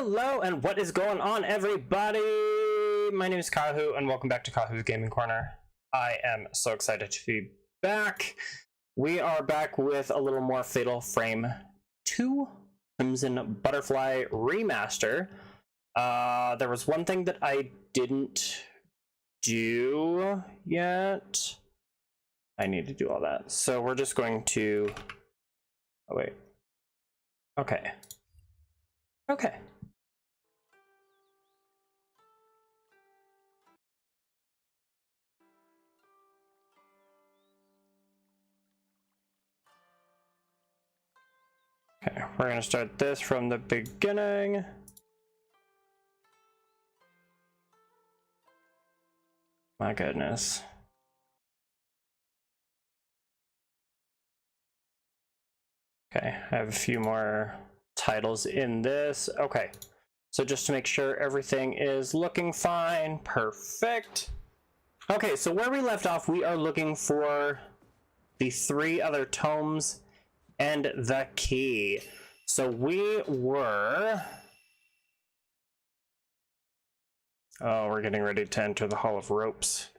Hello, and what is going on, everybody? My name is Kahu, and welcome back to Kahu's Gaming Corner. I am so excited to be back. We are back with a little more Fatal Frame 2 Crimson Butterfly Remaster. There was one thing that I didn't do yet. I need to do all that. So we're just going to... Oh, wait. Okay. Okay. Okay, we're going to start this from the beginning. My goodness. Okay, I have a few more titles in this. Okay, so just to make sure everything is looking fine. Perfect. Okay, so where we left off, we are looking for the 3 other tomes and the key. So we were... Oh, we're getting ready to enter the Hall of Ropes.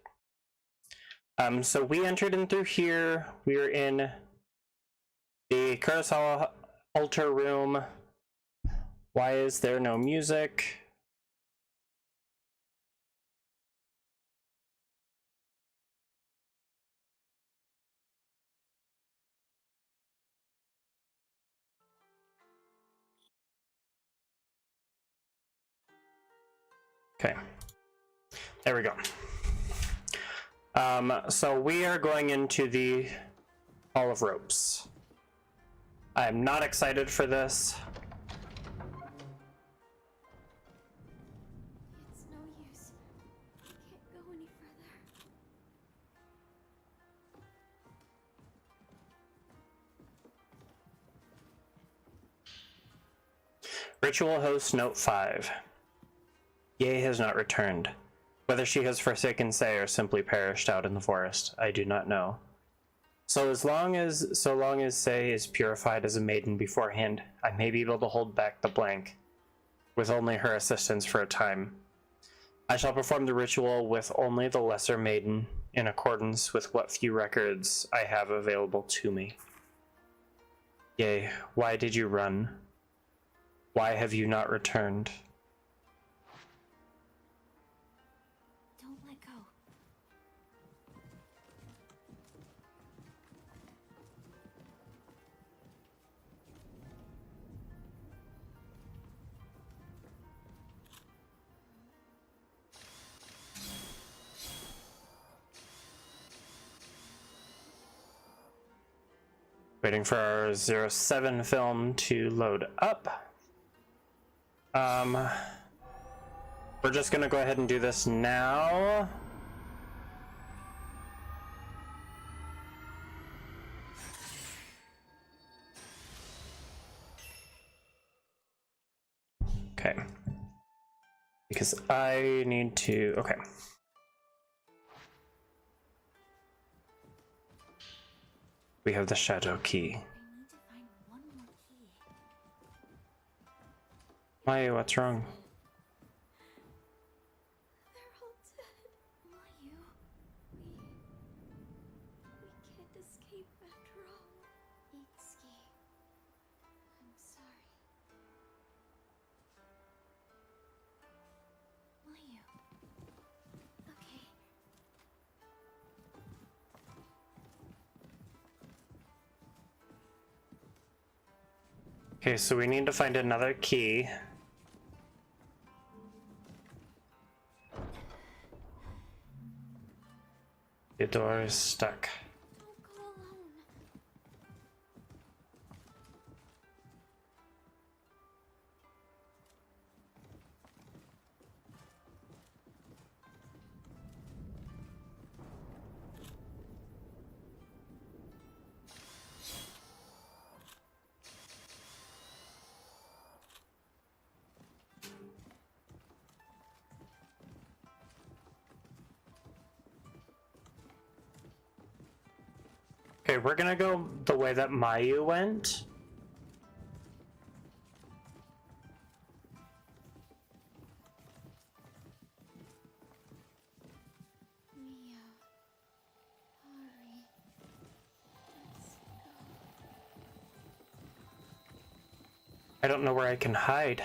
So we entered in through here. We were in the Kurosawa altar room. Why is there no music? Okay, there we go. So we are going into the Hall of Ropes. I'm not excited for this. It's no use. I can't go any further. Ritual host note 5. Ye has not returned. Whether she has forsaken Sei or simply perished out in the forest, I do not know. So long as Sei is purified as a maiden beforehand, I may be able to hold back the blank, with only her assistance for a time. I shall perform the ritual with only the lesser maiden, in accordance with what few records I have available to me. Yea, why did you run? Why have you not returned? Don't let go. Waiting for our 07 film to load up. We're just gonna go ahead and do this now. Okay. Because I need to, okay. We have the shadow key. I need to find one more key. Mayu, what's wrong? They're all dead. Mayu, we can't escape after all. Itsuki, I'm sorry. Mayu. Okay. Okay, so we need to find another key. The door is stuck. Don't go alone. Okay, we're gonna go the way that Mayu went. I don't know where I can hide.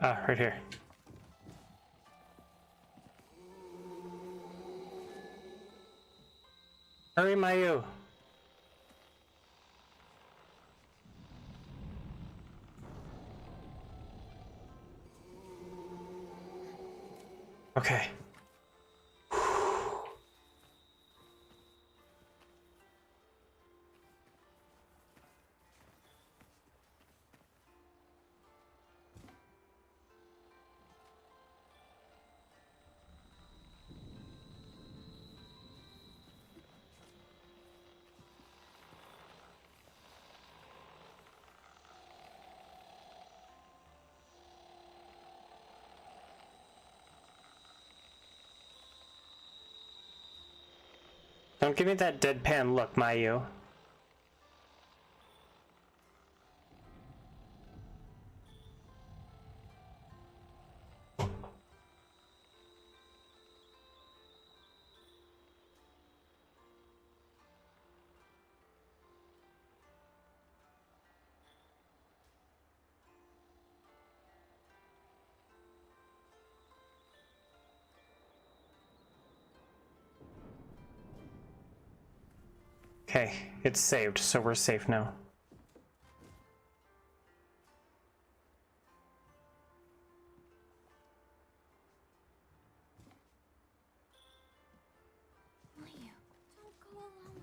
Ah, right here. Hurry, Mayu! Okay. Don't give me that deadpan look, Mayu. Okay, it's saved, so we're safe now. Mayu, don't go alone.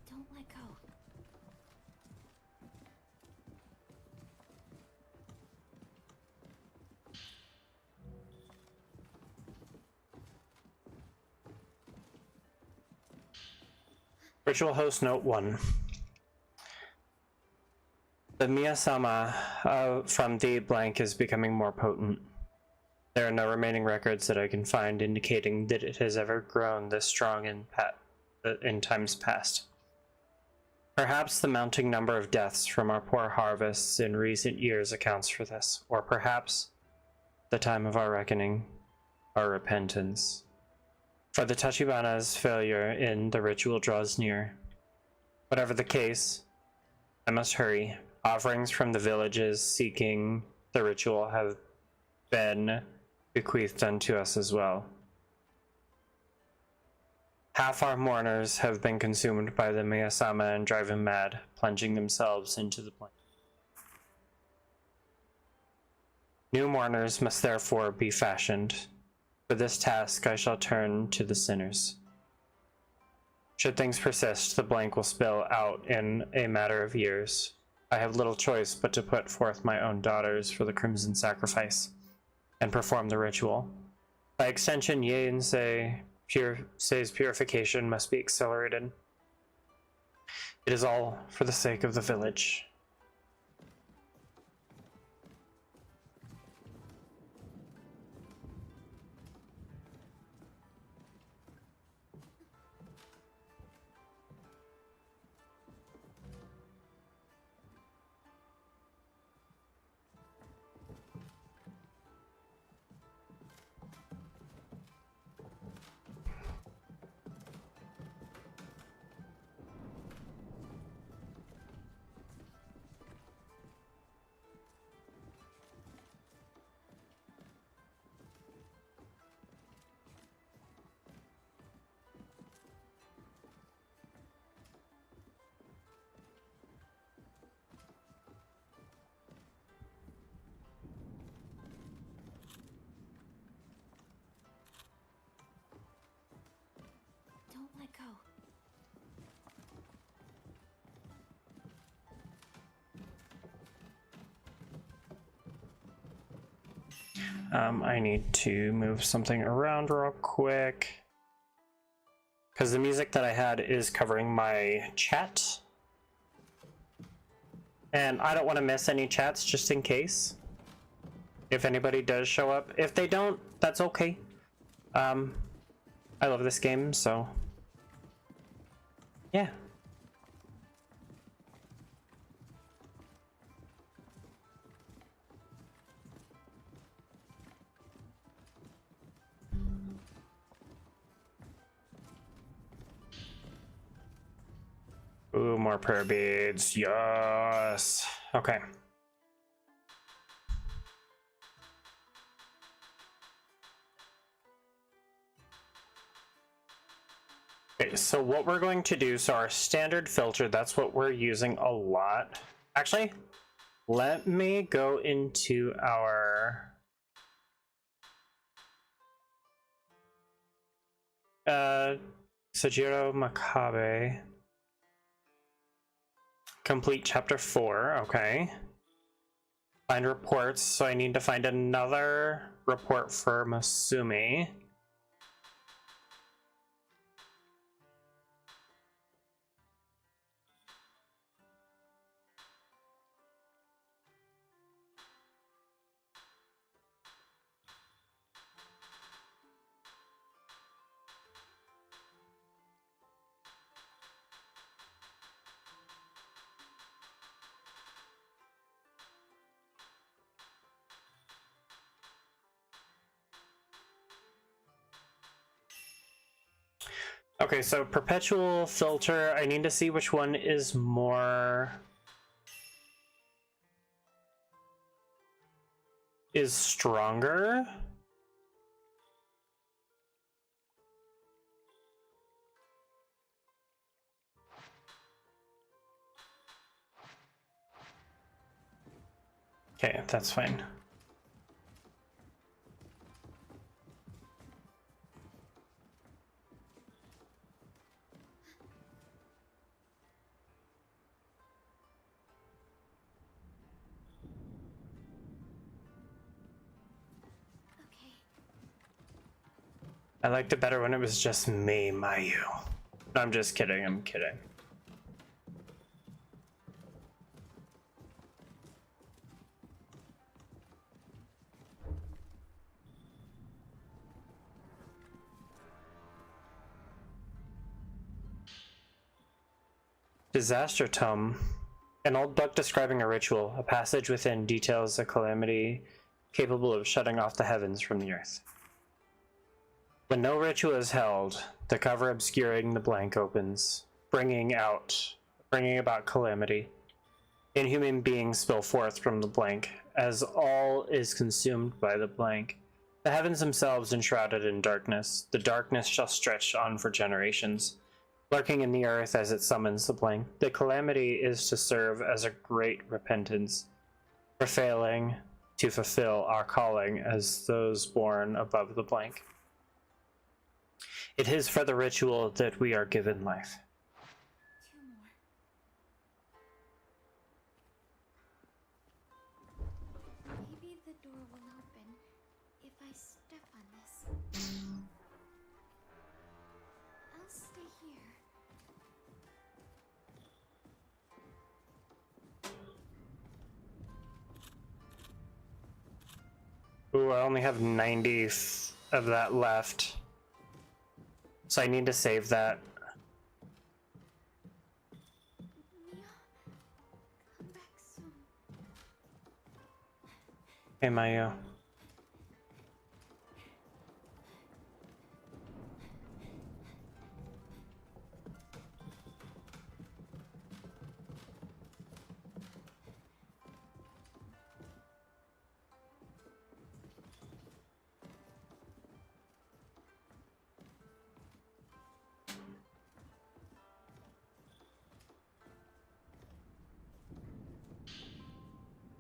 Don't let go. Ritual host note 1. The Miyasama from the blank is becoming more potent. There are no remaining records that I can find indicating that it has ever grown this strong in times past. Perhaps the mounting number of deaths from our poor harvests in recent years accounts for this, or perhaps the time of our reckoning, our repentance. For the Tachibana's failure in the ritual draws near. Whatever the case, I must hurry. Offerings from the villages seeking the ritual have been bequeathed unto us as well. Half our mourners have been consumed by the Miyasama and driven mad, plunging themselves into the flame. New mourners must therefore be fashioned. For this task I shall turn to the sinners. Should things persist, the blank will spill out in a matter of years. I have little choice but to put forth my own daughters for the crimson sacrifice, and perform the ritual. By extension, Sei's purification must be accelerated. It is all for the sake of the village. I need to move something around real quick, because the music that I had is covering my chat. And I don't want to miss any chats just in case. If anybody does show up. If they don't, that's okay. I love this game, so yeah. Ooh, more prayer beads. Yes. Okay. Okay, so what we're going to do, so our standard filter, that's what we're using a lot. Actually, let me go into our Sajiro Makabe. Complete chapter 4, okay. Find reports, so I need to find another report for Masumi. Okay, so perpetual filter, I need to see which one is stronger. Okay, that's fine. I liked it better when it was just me, Mayu. No, I'm just kidding, I'm kidding. Disaster Tome. An old book describing a ritual. A passage within details a calamity capable of shutting off the heavens from the earth. When no ritual is held, the cover obscuring the blank opens, bringing about calamity. Inhuman beings spill forth from the blank, as all is consumed by the blank. The heavens themselves enshrouded in darkness. The darkness shall stretch on for generations, lurking in the earth as it summons the blank. The calamity is to serve as a great repentance for failing to fulfill our calling as those born above the blank. It is for the ritual that we are given life. Two more. Maybe the door will open if I step on this. I'll stay here. Ooh, I only have 90 of that left. So I need to save that. Mia, come back soon. Hey, Mayu.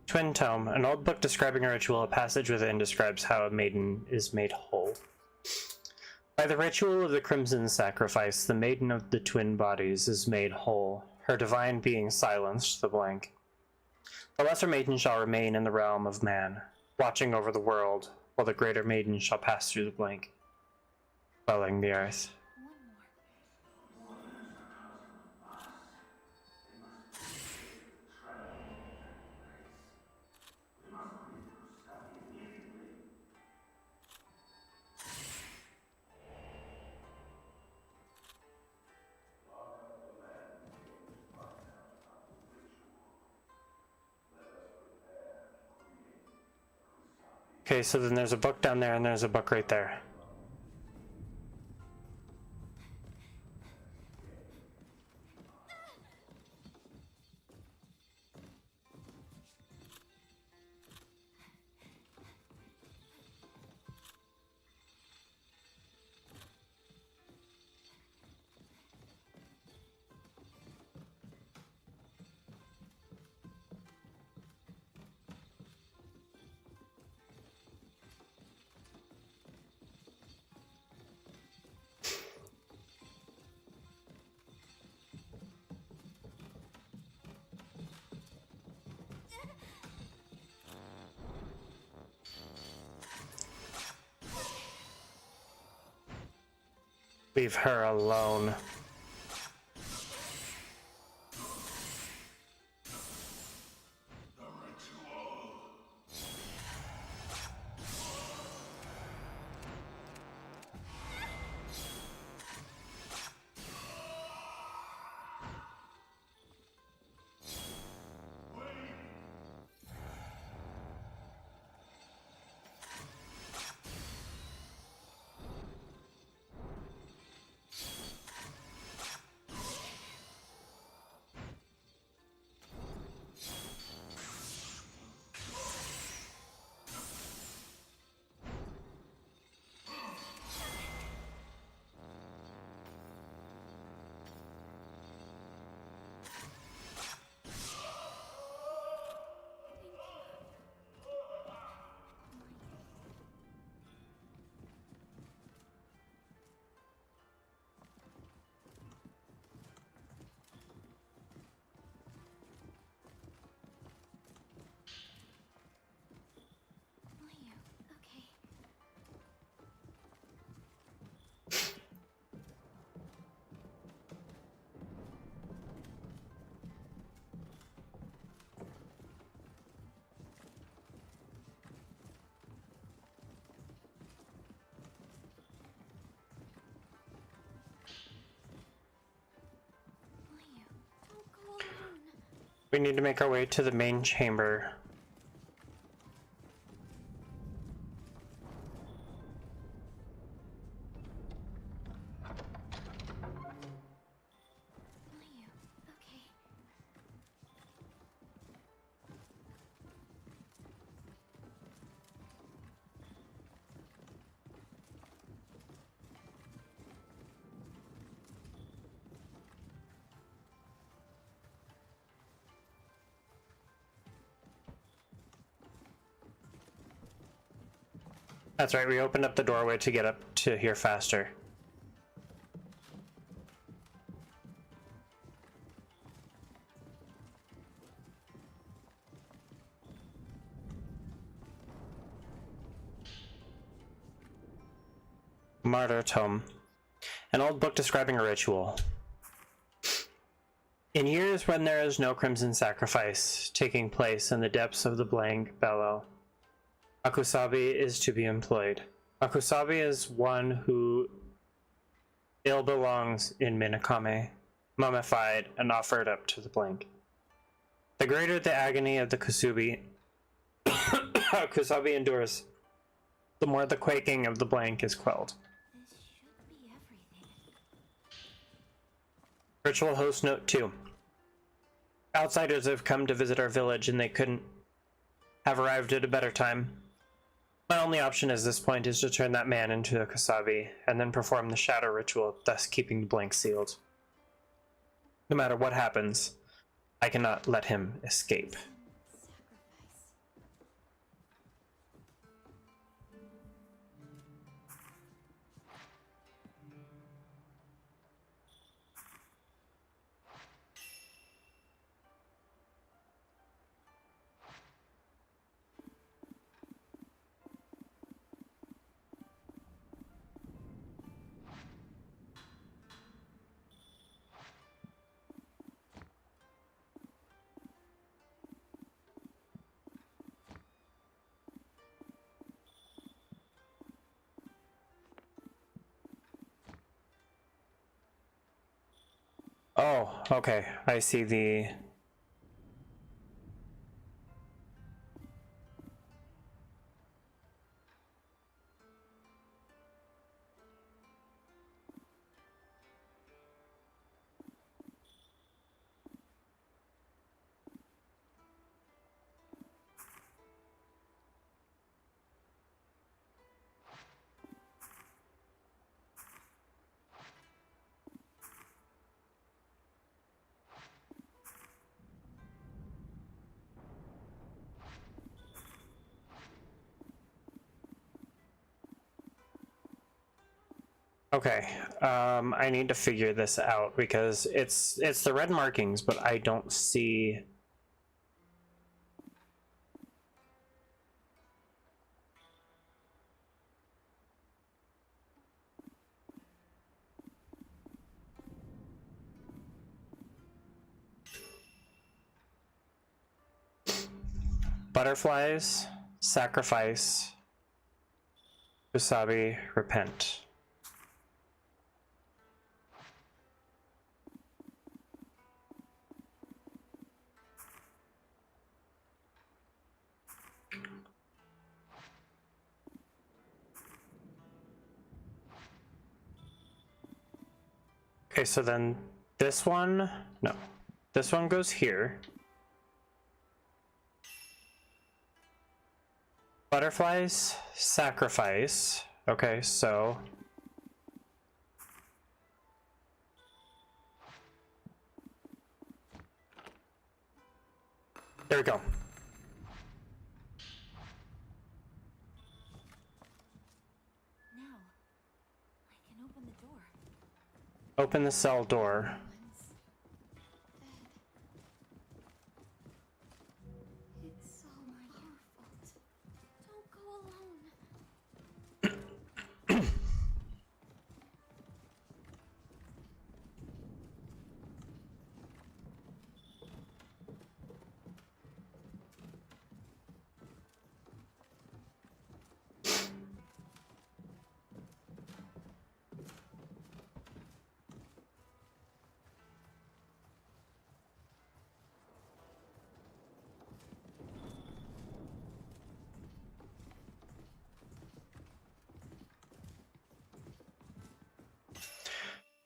Twin Tome, an old book describing a ritual. A passage within describes how a maiden is made whole. By the ritual of the Crimson Sacrifice, the maiden of the twin bodies is made whole. Her divine being silenced, the blank. The lesser maiden shall remain in the realm of man. watching over the world, while the greater maiden shall pass through the blank, quelling the earth. One more. Okay, so then there's a book down there and there's a book right there. Leave her alone. Mayu, okay. Mayu, don't go alone. We need to make our way to the main chamber. Mayu, okay. That's right, we opened up the doorway to get up to here faster. Martyr Tome. An old book describing a ritual. In years when there is no crimson sacrifice taking place in the depths of the blank bellow, Akusabi is to be employed. Akusabi is one who ill belongs in Minakame, mummified and offered up to the blank. The greater the agony of the Kusabi endures, the more the quaking of the blank is quelled. This should be everything. Ritual host note 2. Outsiders have come to visit our village and they couldn't have arrived at a better time. My only option at this point is to turn that man into a Kusabi and then perform the shadow ritual, thus keeping the blank sealed. No matter what happens, I cannot let him escape. Sacrifice. Oh, okay. I see the... Okay, I need to figure this out because it's the red markings, but I don't see... Butterflies, sacrifice, wasabi, repent. Okay, so then this one, no, this one goes here. Butterflies, sacrifice. Okay, so there we go. Now, I can open the door. Open the cell door. Once dead. It's all your fault. Don't go alone.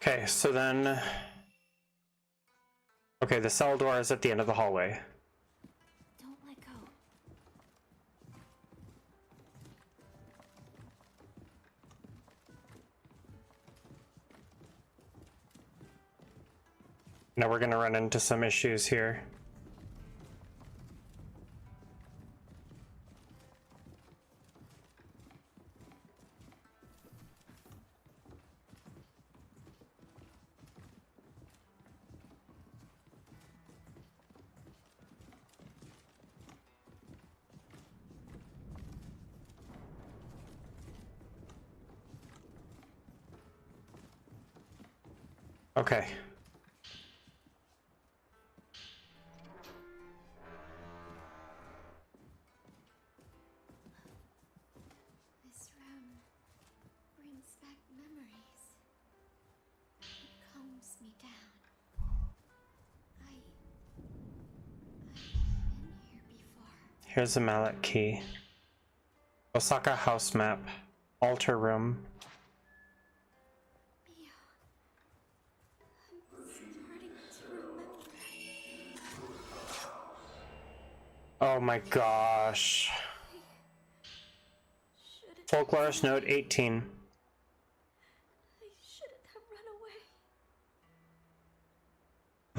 Okay, so then... Okay, the cell door is at the end of the hallway. Don't let go. Now we're gonna run into some issues here. Okay. This room brings back memories. It calms me down. I've been here before. Here's the mallet key. Osaka house map. Altar room. Mio, I'm starting to remember. Oh my gosh. Shouldn't Folklorist note 18. I shouldn't have run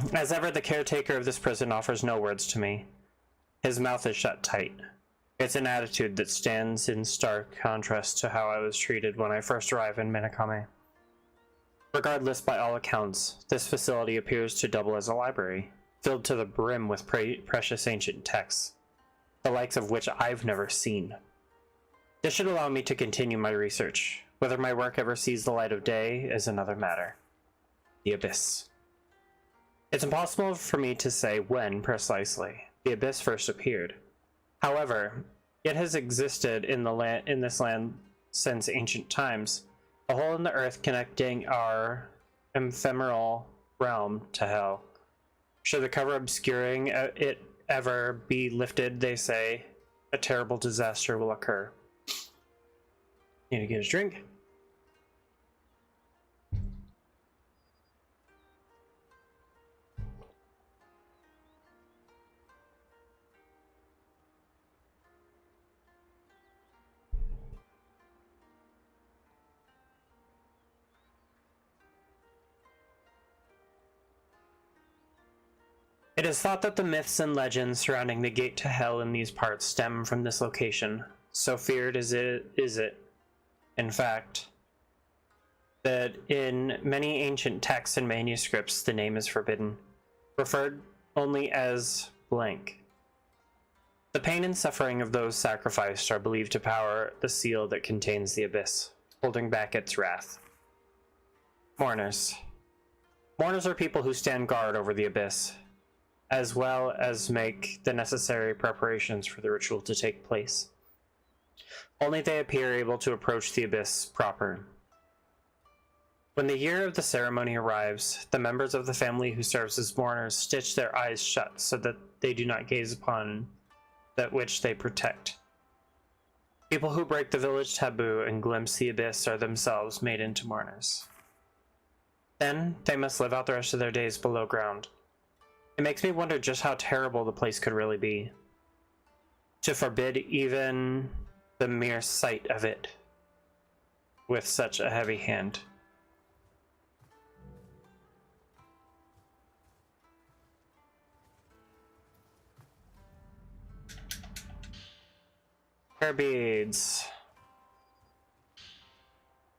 away. As ever, the caretaker of this prison offers no words to me. His mouth is shut tight. It's an attitude that stands in stark contrast to how I was treated when I first arrived in Minakame. Regardless, by all accounts, this facility appears to double as a library, filled to the brim with precious ancient texts, the likes of which I've never seen. This should allow me to continue my research. Whether my work ever sees the light of day is another matter. The Abyss. It's impossible for me to say when precisely the Abyss first appeared. However, it has existed in this land since ancient times, a hole in the earth connecting our ephemeral realm to hell. Should the cover obscuring it ever be lifted, they say, a terrible disaster will occur. Need to get a drink. It is thought that the myths and legends surrounding the gate to hell in these parts stem from this location. So feared is it, in fact, that in many ancient texts and manuscripts the name is forbidden, referred only as blank. The pain and suffering of those sacrificed are believed to power the seal that contains the abyss, holding back its wrath. Mourners. Mourners are people who stand guard over the abyss, as well as make the necessary preparations for the ritual to take place. Only they appear able to approach the abyss proper. When the year of the ceremony arrives, the members of the family who serves as mourners stitch their eyes shut so that they do not gaze upon that which they protect. People who break the village taboo and glimpse the abyss are themselves made into mourners. Then they must live out the rest of their days below ground. It makes me wonder just how terrible the place could really be, to forbid even the mere sight of it with such a heavy hand. Prayer beads.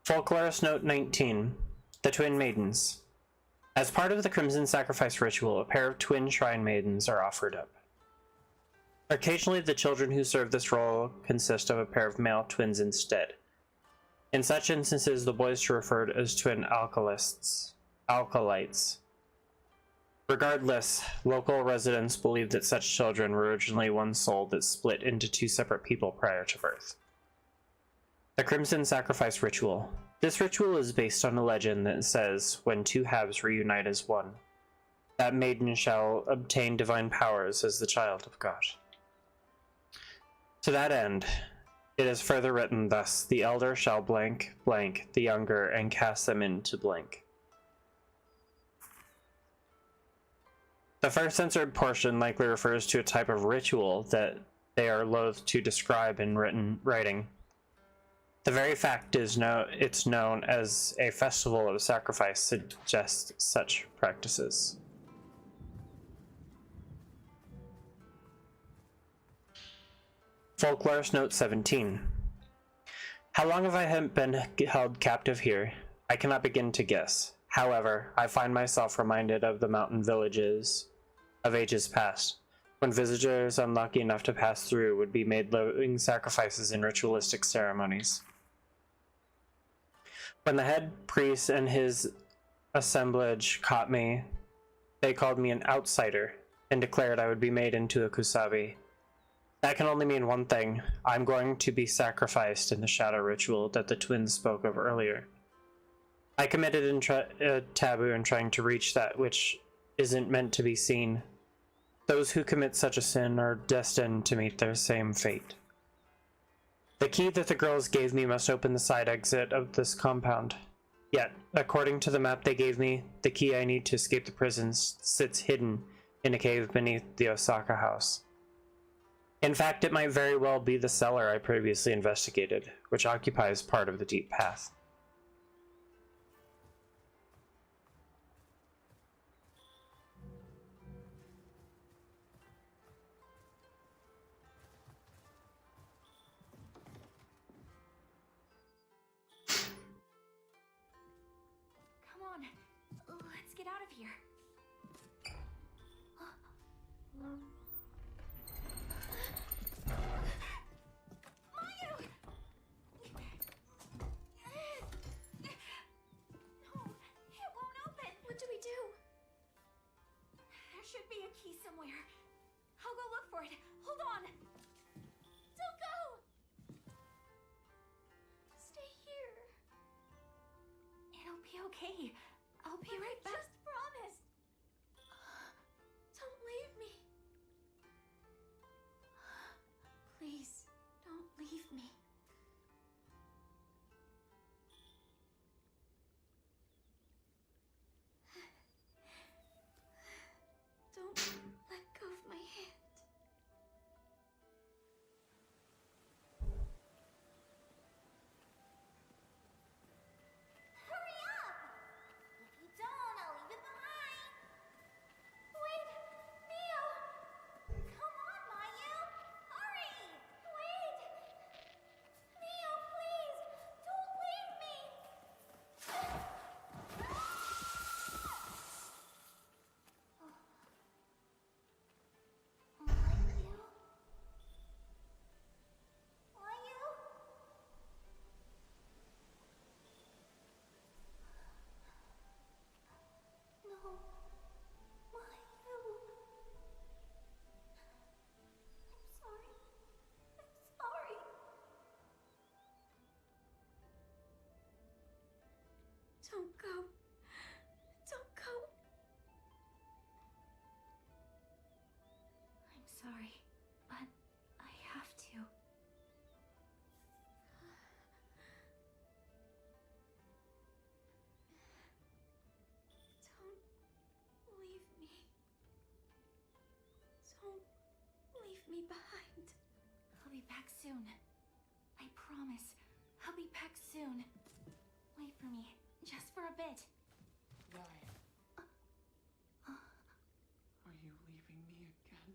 Folklorist Note 19. The Twin Maidens. As part of the Crimson Sacrifice ritual, a pair of twin shrine maidens are offered up. Occasionally, the children who serve this role consist of a pair of male twins instead. In such instances, the boys are referred as twin alkalites. Regardless, local residents believe that such children were originally one soul that split into two separate people prior to birth. The Crimson Sacrifice ritual. This ritual is based on a legend that says, when two halves reunite as one, that maiden shall obtain divine powers as the child of God. To that end, it is further written thus, the elder shall blank blank the younger and cast them into blank. The first censored portion likely refers to a type of ritual that they are loath to describe in writing. The very fact is it's known as a festival of sacrifice suggests such practices. Folklorist Note 17. How long have I been held captive here? I cannot begin to guess. However, I find myself reminded of the mountain villages of ages past, when visitors unlucky enough to pass through would be made living sacrifices in ritualistic ceremonies. When the head priest and his assemblage caught me, they called me an outsider and declared I would be made into a kusabi. That can only mean one thing. I'm going to be sacrificed in the shadow ritual that the twins spoke of earlier. I committed a taboo in trying to reach that which isn't meant to be seen. Those who commit such a sin are destined to meet their same fate. The key that the girls gave me must open the side exit of this compound. Yet, according to the map they gave me, the key I need to escape the prison sits hidden in a cave beneath the Osaka house. In fact, it might very well be the cellar I previously investigated, which occupies part of the deep path. Come on, let's get out of here. Mayu! No, it won't open. What do we do? There should be a key somewhere. I'll go look for it. Hold on. Don't go! Stay here. It'll be okay. I'll be right back. Just promise. Don't go. Don't go. I'm sorry, but I have to. Don't leave me. Don't leave me behind. I'll be back soon. I promise. I'll be back soon. Wait for me, just for a bit. Why? Are you leaving me again?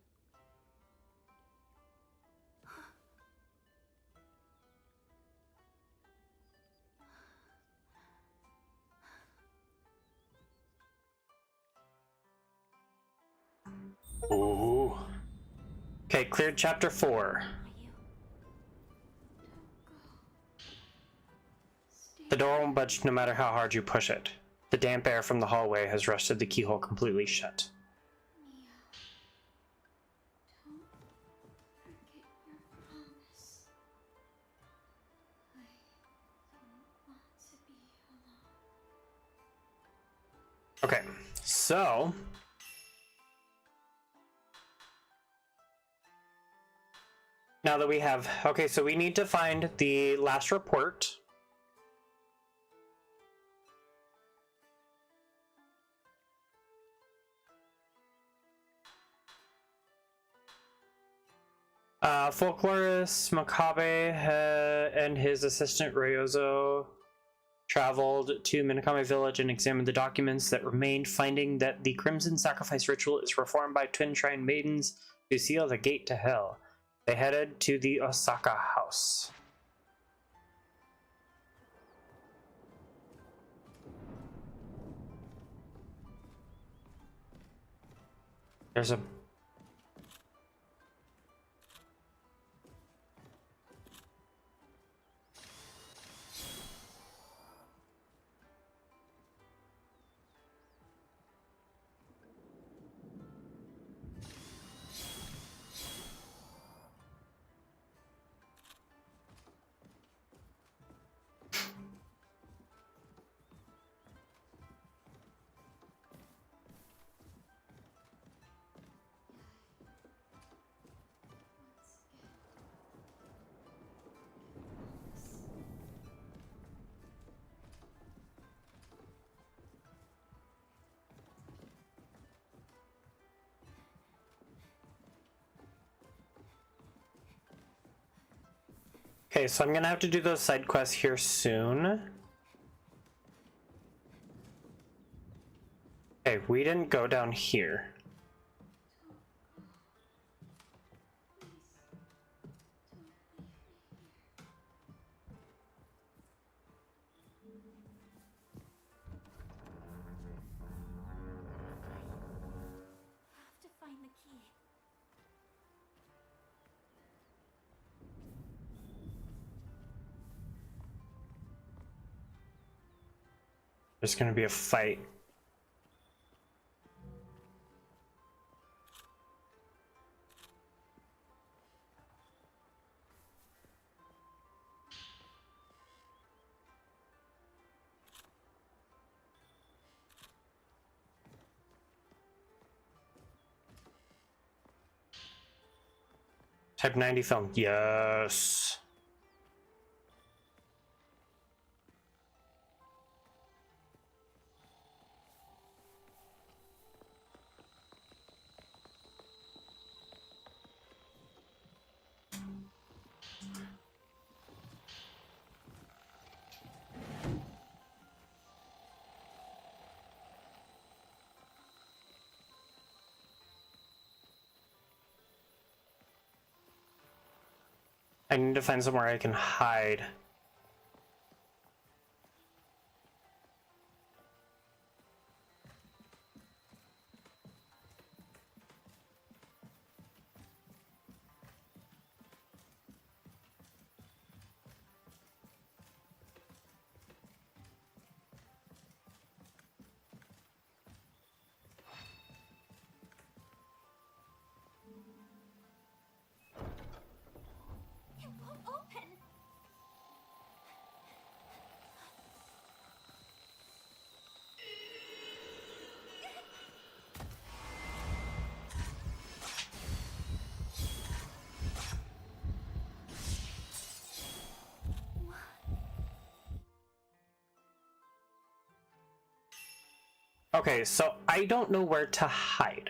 Ooh. Okay, cleared chapter 4. Mayu. Don't go. Stay. The door won't budge no matter how hard you push it. The damp air from the hallway has rusted the keyhole completely shut. Mio. Don't forget your promise. I don't want to be alone. Okay, so now that we have, okay, so we need to find the last report. Folklorist Makabe and his assistant Ryozo traveled to Minakame village and examined the documents that remained, finding that the Crimson Sacrifice ritual is performed by Twin Shrine Maidens to seal the gate to hell. They headed to the Osaka house. There's a Okay, so I'm gonna have to do those side quests here soon. Okay, we didn't go down here. I have to find the key. There's gonna be a fight. Type 90 film. Yes. I need to find somewhere I can hide. It won't open. Okay, so I don't know where to hide.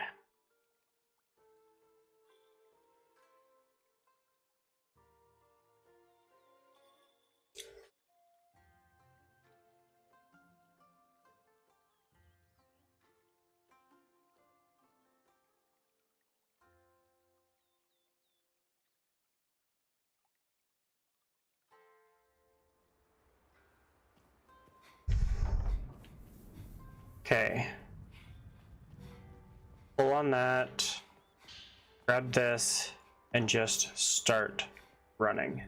Okay. Pull on that, grab this, and just start running.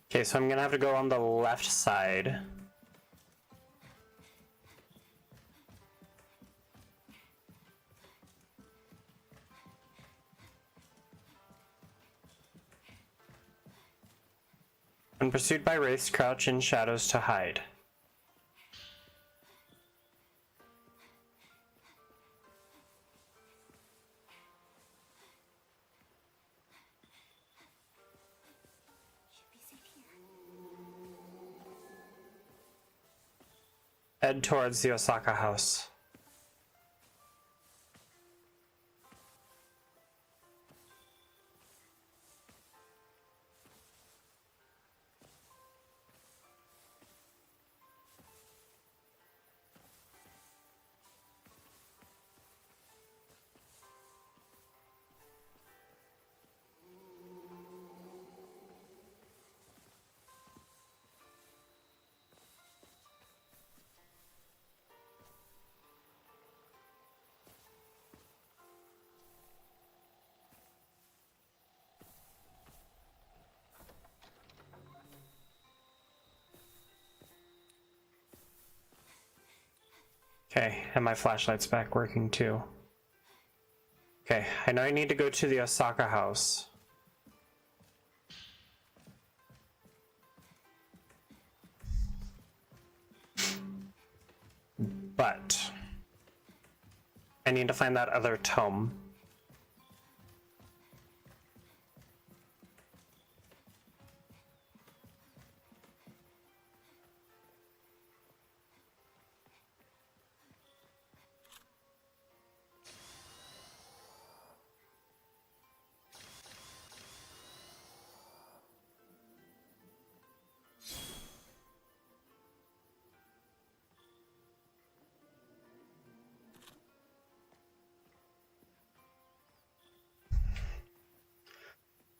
Okay, so I'm gonna have to go on the left side. When pursued by wraiths, crouch in shadows to hide. Should be safe here. Head towards the Osaka house. Okay, and my flashlight's back working too. Okay, I know I need to go to the Osaka house. But I need to find that other tome.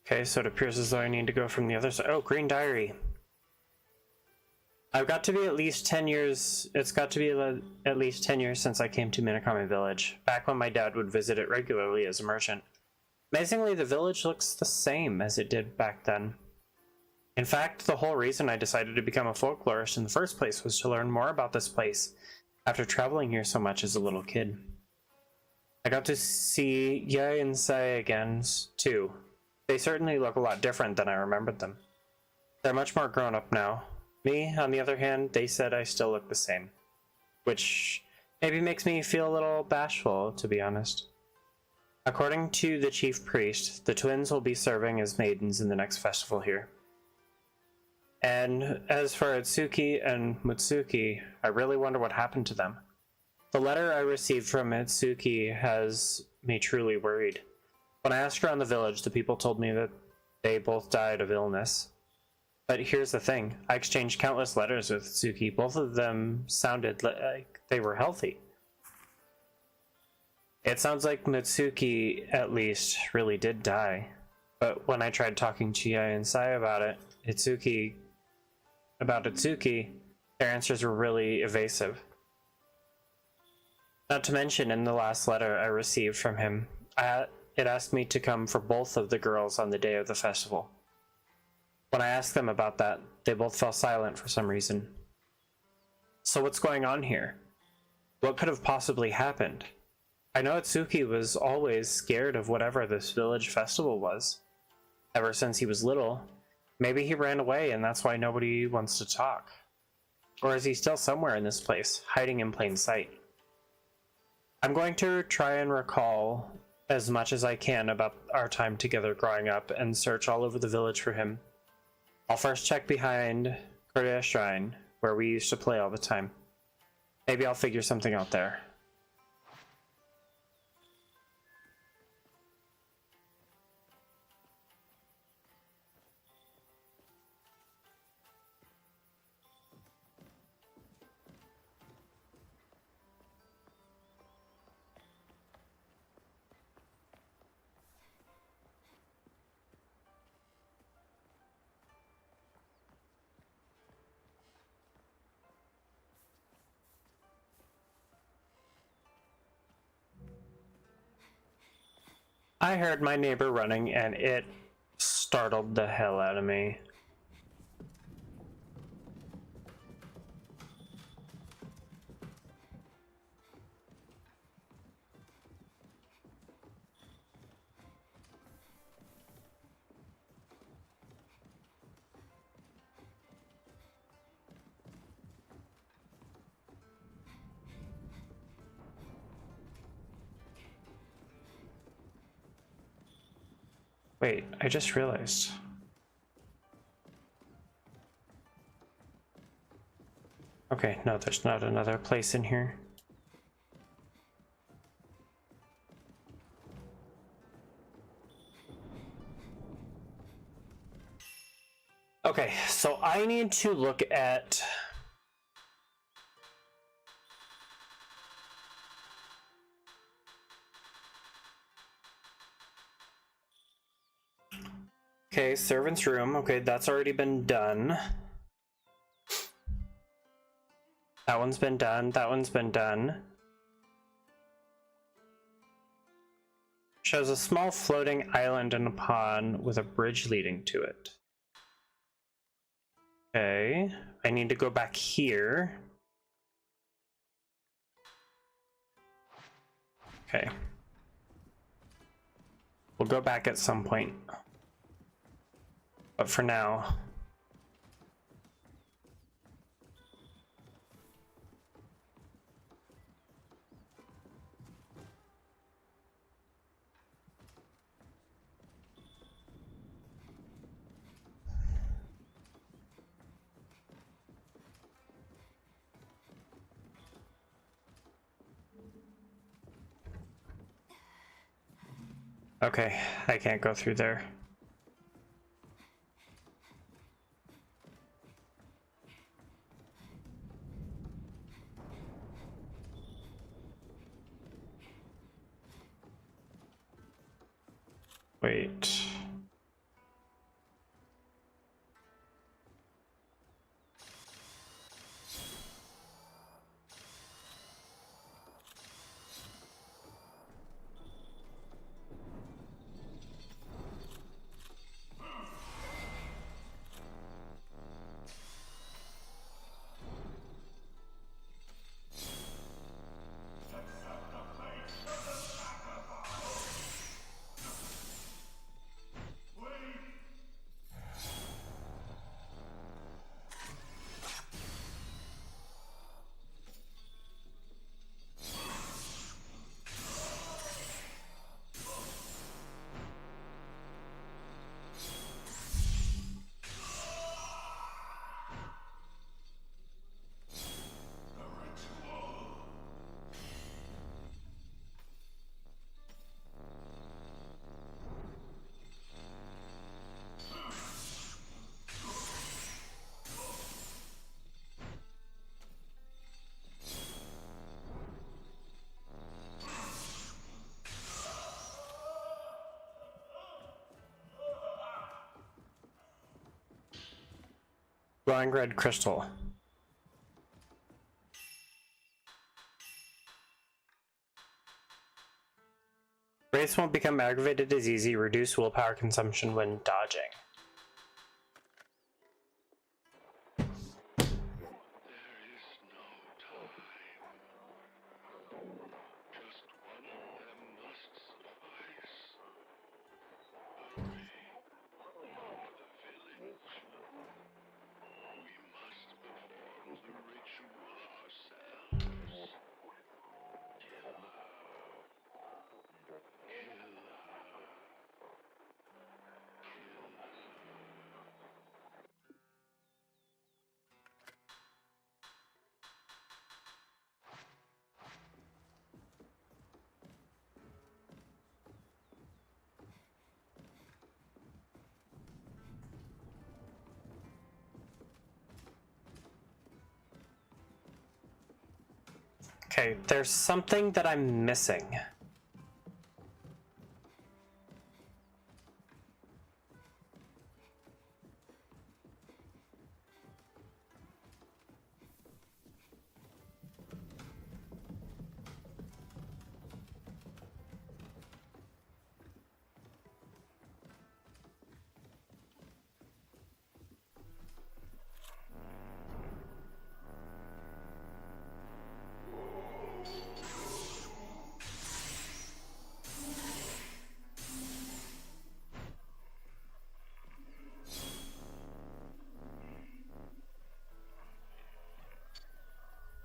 Okay, so it appears as though I need to go from the other side. Oh, green diary. I've got to be at least 10 years. It's got to be at least 10 years since I came to Minakami Village, back when my dad would visit it regularly as a merchant. Amazingly, the village looks the same as it did back then. In fact, the whole reason I decided to become a folklorist in the first place was to learn more about this place after traveling here so much as a little kid. I got to see Yae and Sae again, too. They certainly look a lot different than I remembered them. They're much more grown up now. Me, on the other hand, they said I still look the same. Which maybe makes me feel a little bashful, to be honest. According to the chief priest, the twins will be serving as maidens in the next festival here. And as for Itsuki and Mutsuki, I really wonder what happened to them. The letter I received from Itsuki has me truly worried. When I asked around the village, the people told me that they both died of illness. But here's the thing, I exchanged countless letters with Itsuki. Both of them sounded like they were healthy. It sounds like Mitsuki, at least, really did die. But when I tried talking to Yae and Sae about Itsuki, their answers were really evasive. Not to mention, in the last letter I received from him, it asked me to come for both of the girls on the day of the festival. When I asked them about that, they both fell silent for some reason. So what's going on here? What could have possibly happened? I know Atsuki was always scared of whatever this village festival was. Ever since he was little. Maybe he ran away and that's why nobody wants to talk. Or is he still somewhere in this place, hiding in plain sight? I'm going to try and recall as much as I can about our time together growing up and search all over the village for him. I'll first check behind Korea Shrine, where we used to play all the time. Maybe I'll figure something out there. I heard my neighbor running and it startled the hell out of me. Wait, I just realized. Okay, no, there's not another place in here. Okay, so I need to look at... Okay, servant's room. Okay, that's already been done. That one's been done. That one's been done. Shows a small floating island and a pond with a bridge leading to it. Okay, I need to go back here. Okay. We'll go back at some point. But for now... Okay, I can't go through there. Wait. Glowing red crystal. Wraiths won't become aggravated as easy. Reduce willpower consumption when dodging. There is no time. Okay, there's something that I'm missing.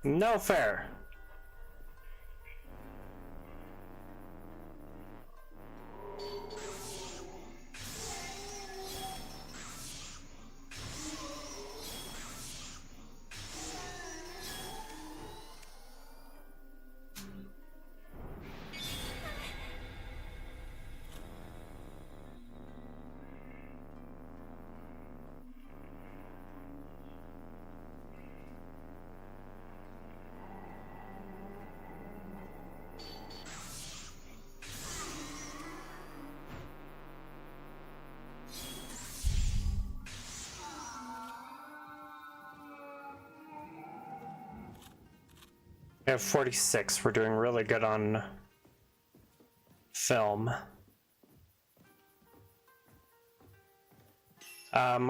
No fair. We have 46. We're doing really good on film.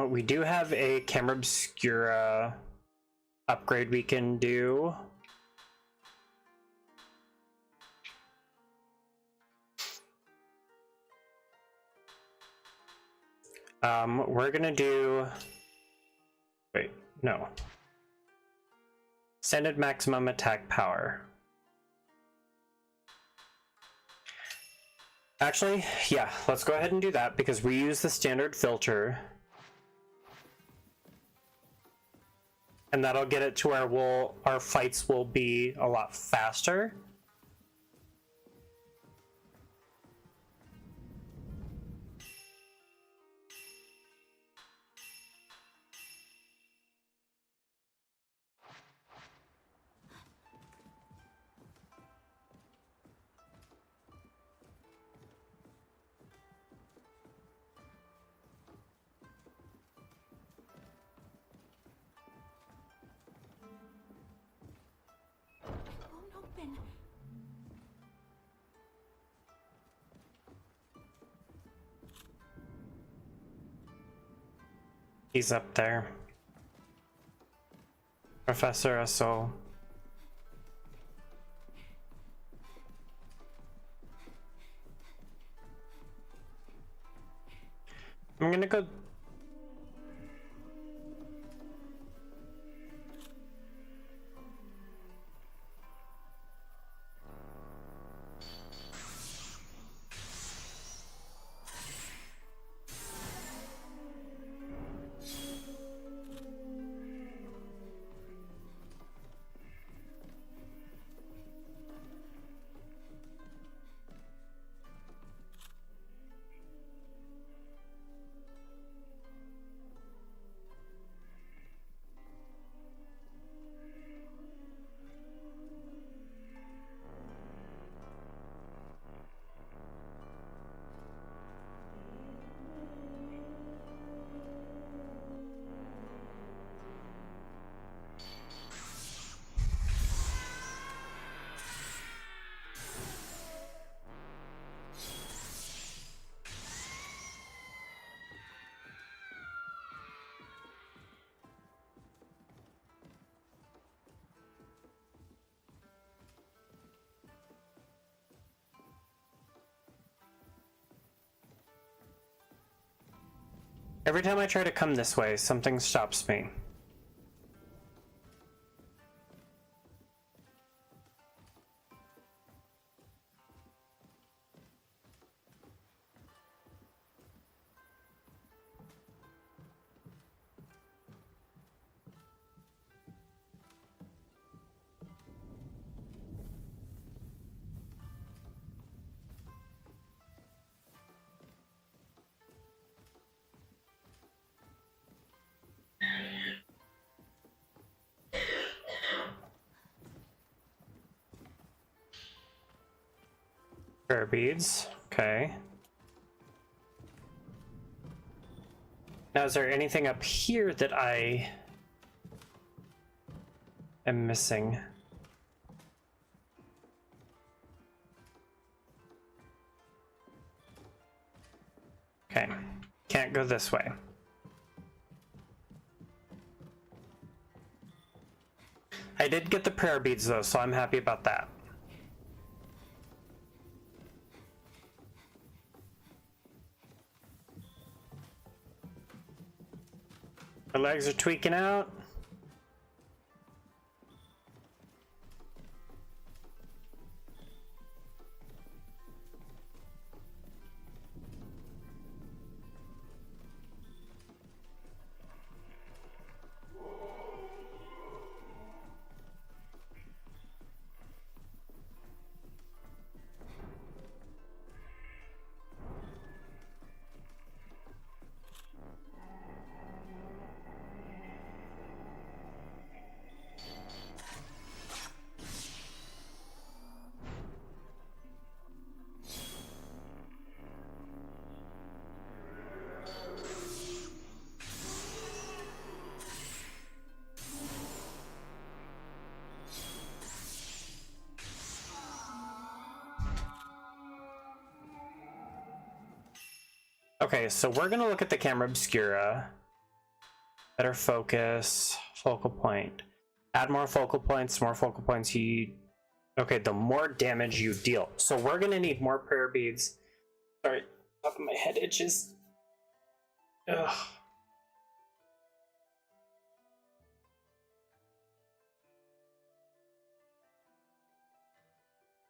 We do have a camera obscura upgrade we can do. We're gonna do... Wait, no. Standard maximum attack power. Actually, yeah, let's go ahead and do that because we use the standard filter. And that'll get it to where our fights will be a lot faster. Won't open. He's up there. Professor Asol. I'm gonna go... Every time I try to come this way, something stops me. Prayer beads. Okay. Now, is there anything up here that I am missing? Okay. Can't go this way. I did get the prayer beads though, so I'm happy about that. My legs are tweaking out. Okay, so we're gonna look at the camera obscura. Better focus, focal point. Add more focal points, you... Okay, the more damage you deal. So we're gonna need more prayer beads. Sorry, top of my head itches. Ugh.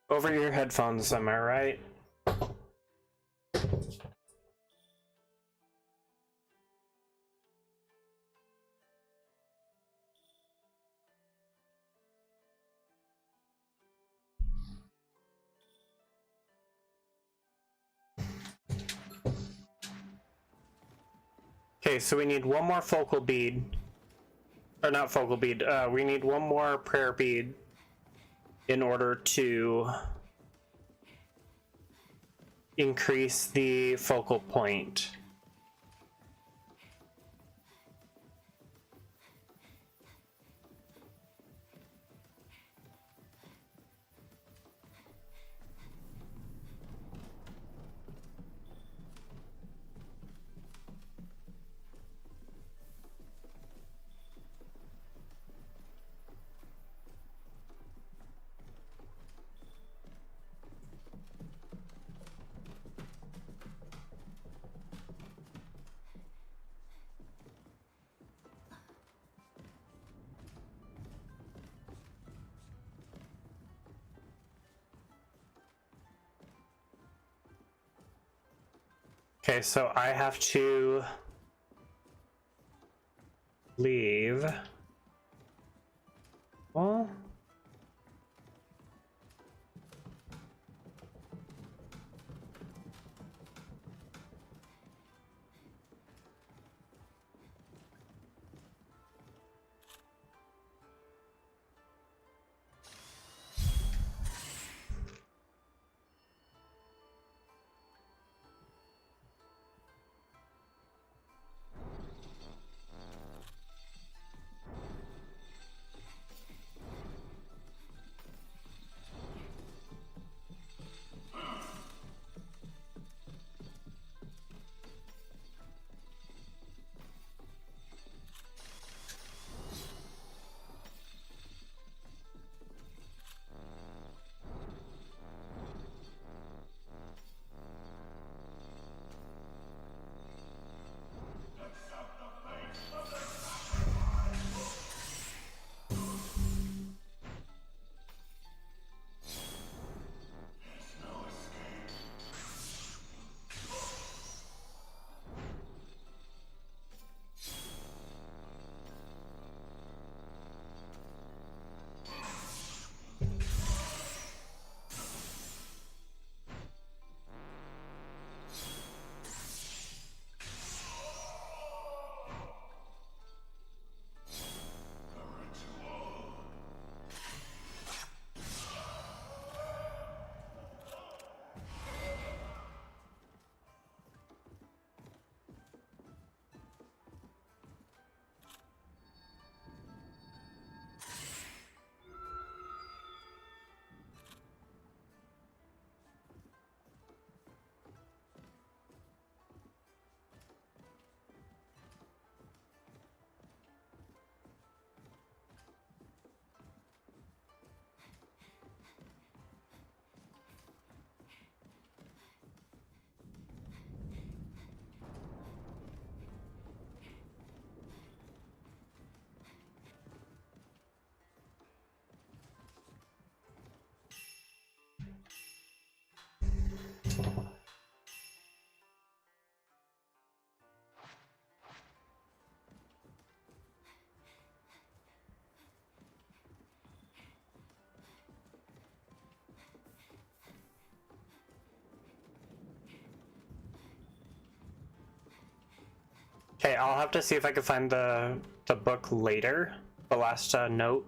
Over your headphones, am I right? Okay, so we need one more focal bead. Or not focal bead, we need one more prayer bead in order to increase the focal point. Okay, so I have to leave. Well, Okay, I'll have to see if I can find the book later. The last note.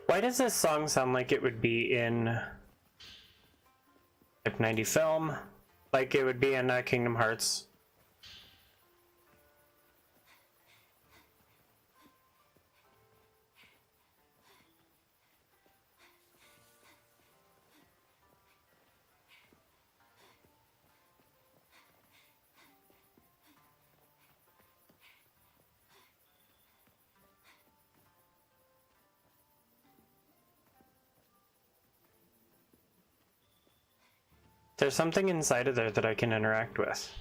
Why does this song sound like it would be in Type 90 film? Like it would be in Kingdom Hearts? There's something inside of there that I can interact with.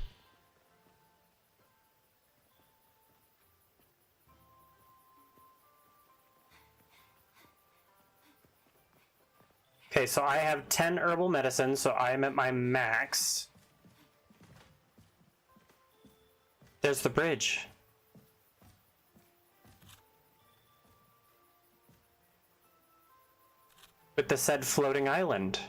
Okay, so I have 10 herbal medicine, so I'm at my max. There's the bridge. With the said floating island.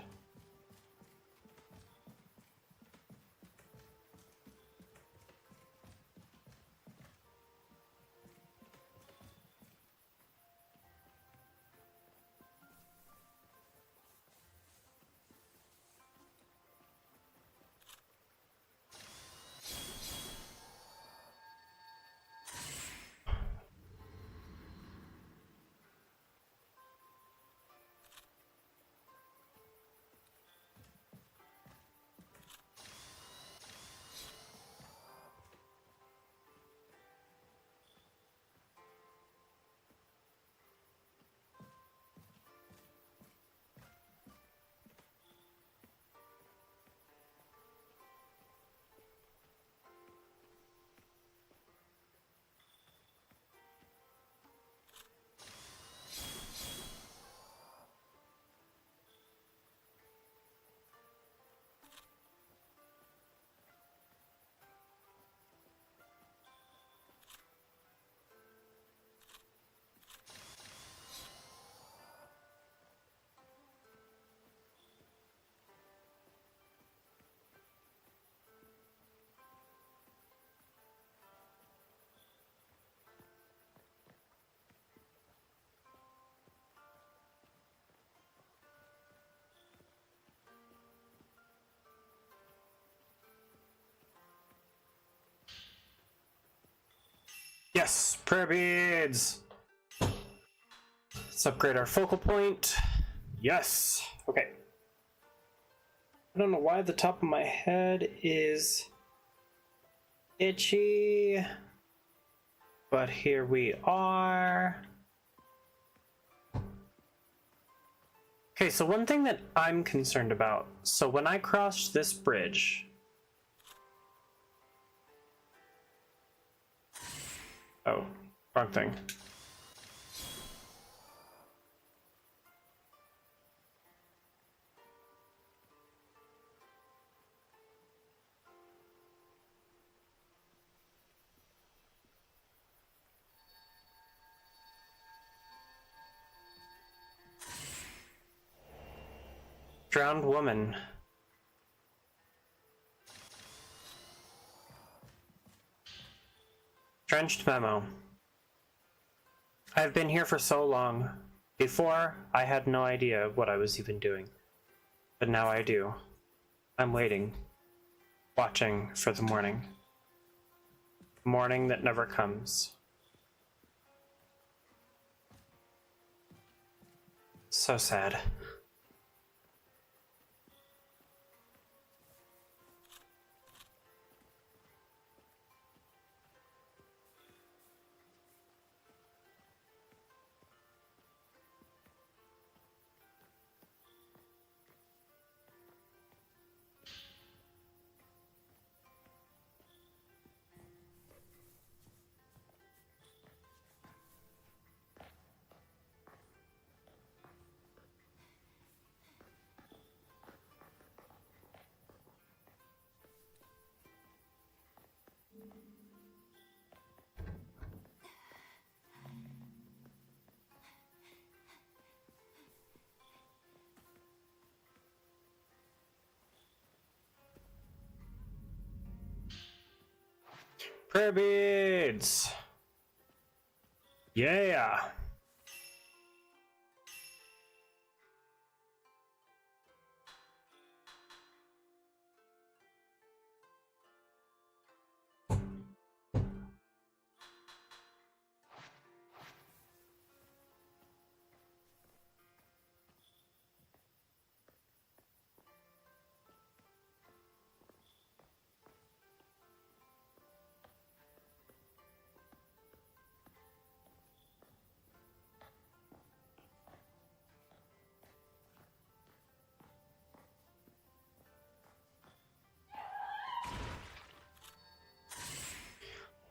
Yes, prayer beads. Let's upgrade our focal point. Yes. Okay. I don't know why the top of my head is itchy, but here we are. Okay, so one thing that I'm concerned about. So when I crossed this bridge, oh, wrong thing. Drowned woman. Drenched memo. I've been here for so long. Before, I had no idea what I was even doing. But now I do. I'm waiting. Watching for the morning. Morning that never comes. So sad. Prayer beads! Yeah!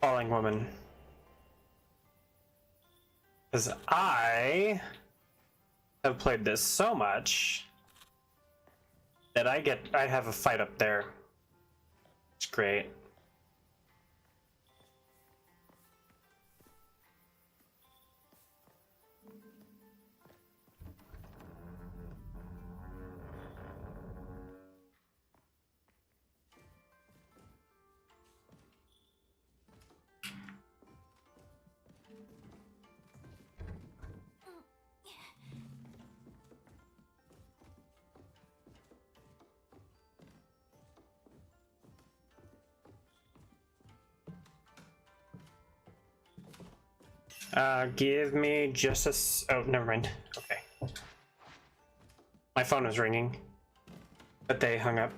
Falling woman. Because I have played this so much that I have a fight up there. It's great. Give me just oh, never mind. Okay. My phone was ringing, but they hung up.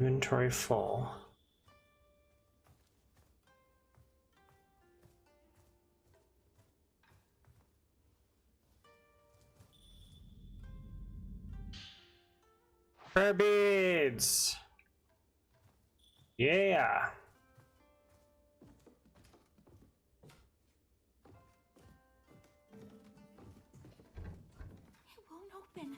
Inventory full. Prayer beads! Yeah! It won't open.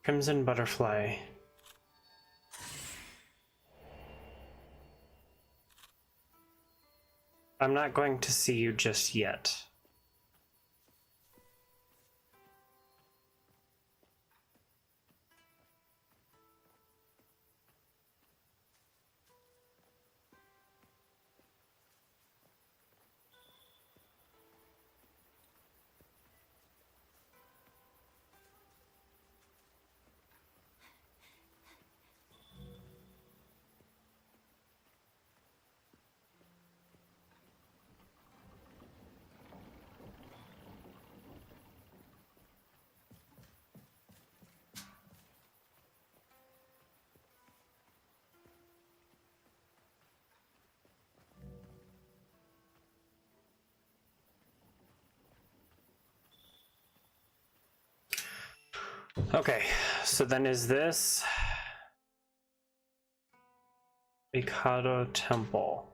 Crimson butterfly. I'm not going to see you just yet. Okay, so then is this Mikado Temple?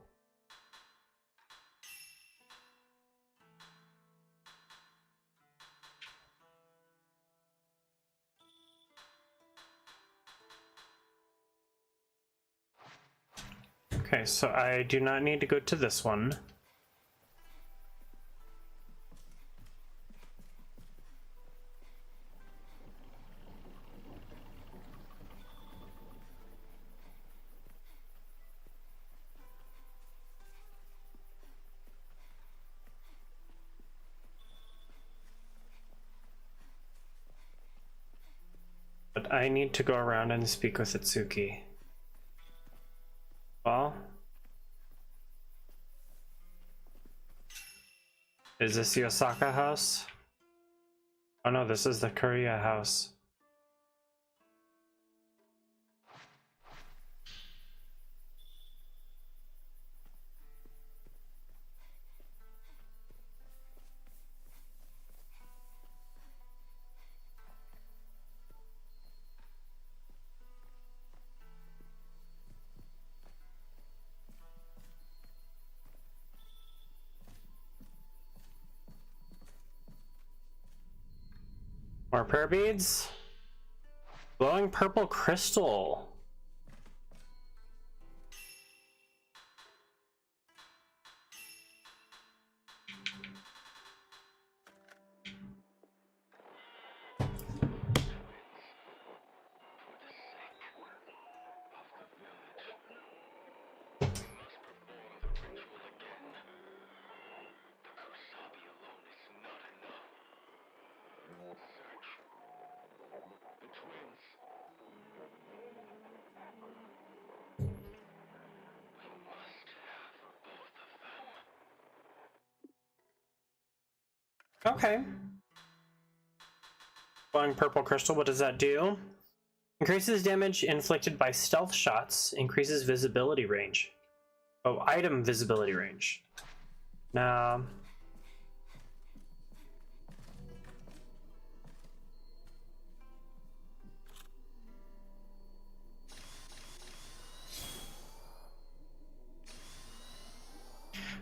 Okay, so I do not need to go to this one. But I need to go around and speak with Itsuki. Well, is this the Osaka house? Oh no, this is the Korea house. More prayer beads. Glowing purple crystal. Okay. Glowing purple crystal, what does that do? Increases damage inflicted by stealth shots, increases visibility range. Oh, item visibility range. Now,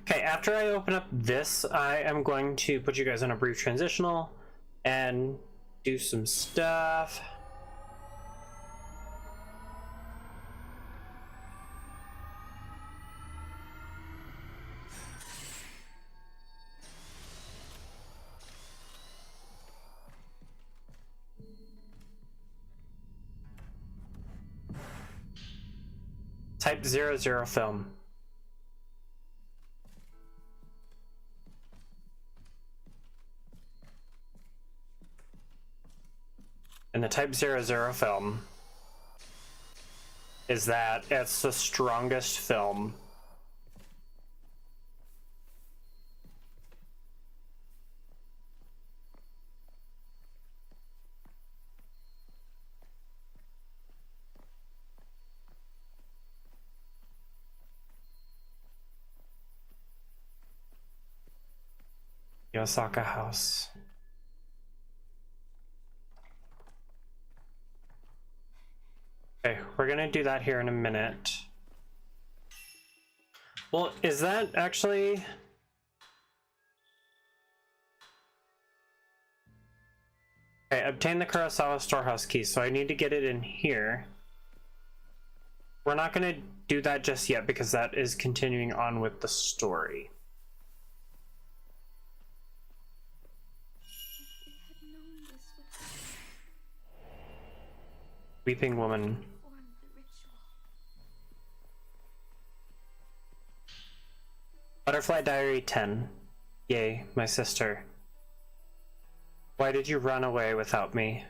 okay, after I open up this, I am going to put you guys on a brief transitional and do some stuff. Type 00 film. And the Type 00 film is that it's the strongest film. The Osaka house. Okay, we're gonna do that here in a minute. Well, is that actually... Okay, obtain the Kurosawa storehouse key, so I need to get it in here. We're not gonna do that just yet because that is continuing on with the story. Weeping woman. Butterfly Diary 10. Yay, my sister. Why did you run away without me?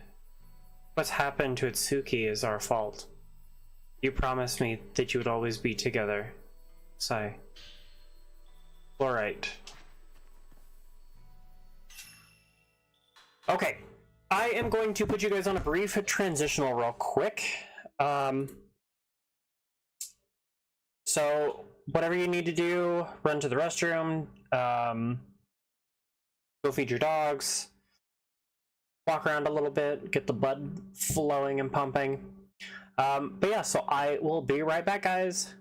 What's happened to Itsuki is our fault. You promised me that you would always be together. Sigh. Alright. Okay. I am going to put you guys on a brief transitional real quick. So, whatever you need to do, run to the restroom, go feed your dogs, walk around a little bit, get the blood flowing and pumping. But yeah, so I will be right back, guys.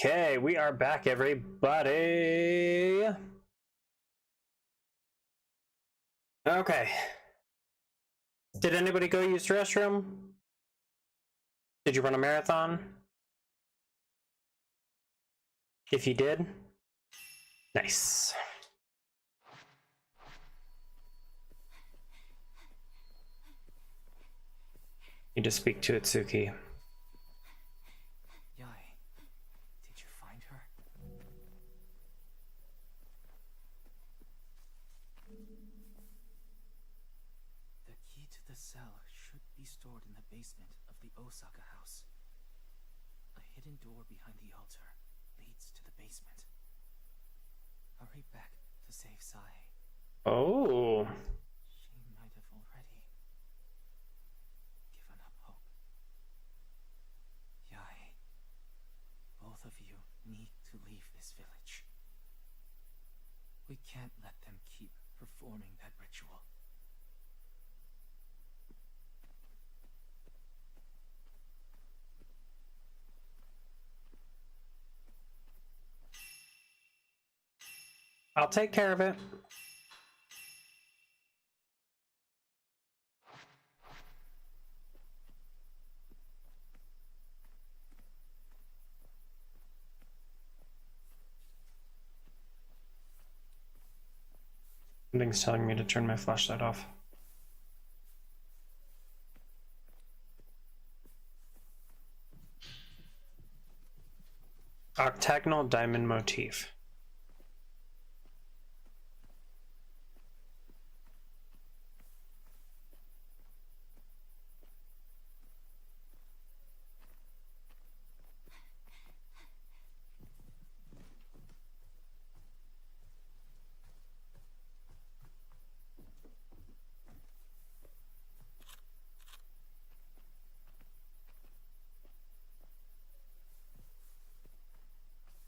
Okay, we are back, everybody. Okay. Did anybody go use the restroom? Did you run a marathon? If you did, nice. Need to speak to Itsuki. Yai, did you find her? The key to the cell should be stored in the basement of the Osaka house. A hidden door behind the altar leads to the basement. Hurry back to save Sae. Oh. She might have already given up hope. Yai, both of you need to leave this village. We can't let them keep performing that ritual. I'll take care of it. Something's telling me to turn my flashlight off. Octagonal diamond motif.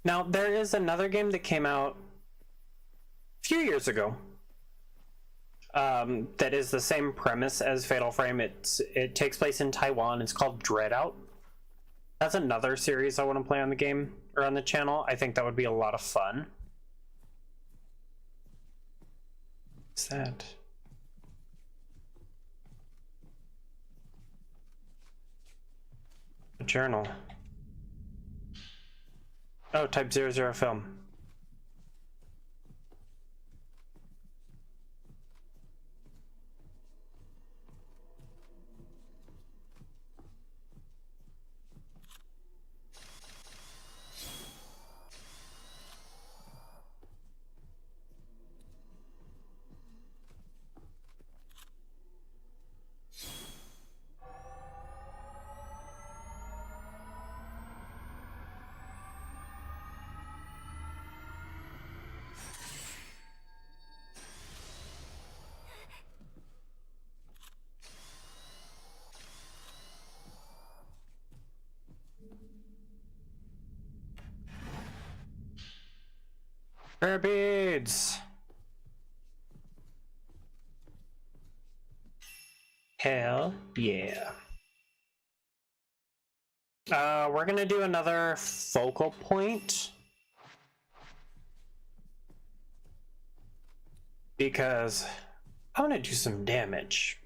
Now, there is another game that came out a few years ago that is the same premise as Fatal Frame. It takes place in Taiwan. It's called Dreadout. That's another series I want to play on the game or on the channel. I think that would be a lot of fun. What's that? A journal. Oh, type 00 film. Beads. Hell yeah. We're gonna do another focal point because I want to do some damage.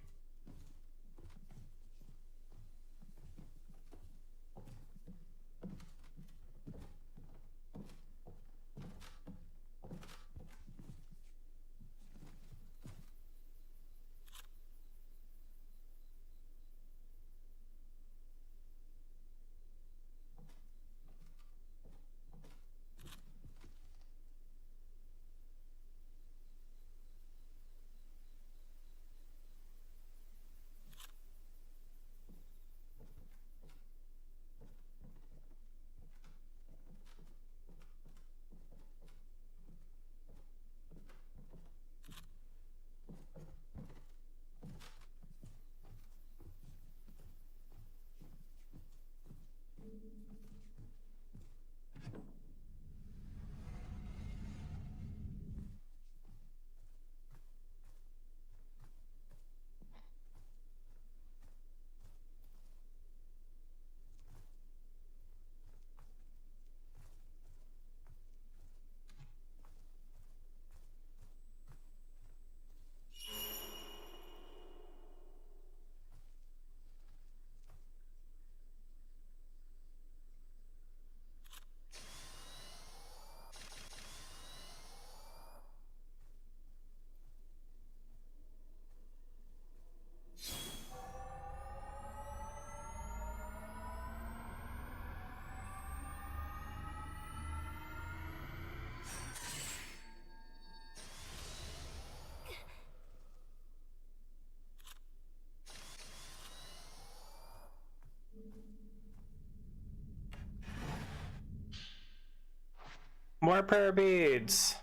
More prayer beads!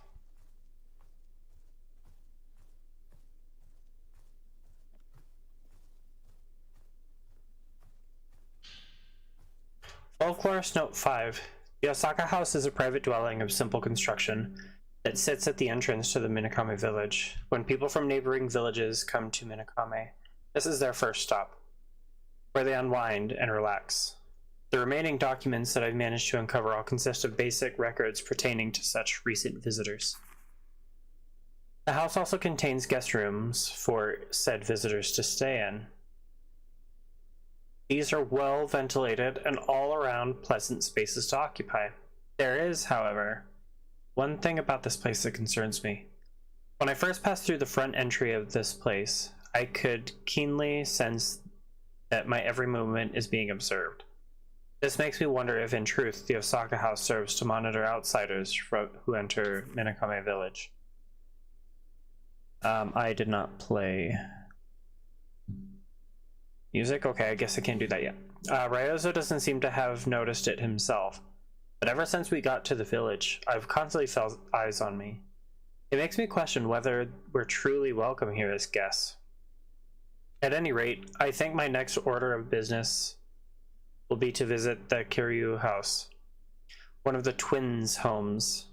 Folklorist Note 5. The Osaka House is a private dwelling of simple construction that sits at the entrance to the Minakame village. When people from neighboring villages come to Minakame, this is their first stop, where they unwind and relax. The remaining documents that I've managed to uncover all consist of basic records pertaining to such recent visitors. The house also contains guest rooms for said visitors to stay in. These are well ventilated and all around pleasant spaces to occupy. There is, however, one thing about this place that concerns me. When I first passed through the front entry of this place, I could keenly sense that my every movement is being observed. This makes me wonder if, in truth, the Osaka House serves to monitor outsiders who enter Minakame Village. I did not play music? Okay, I guess I can't do that yet. Ryozo doesn't seem to have noticed it himself, but ever since we got to the village, I've constantly felt eyes on me. It makes me question whether we're truly welcome here as guests. At any rate, I think my next order of business will be to visit the Kiryu house, one of the twins' homes,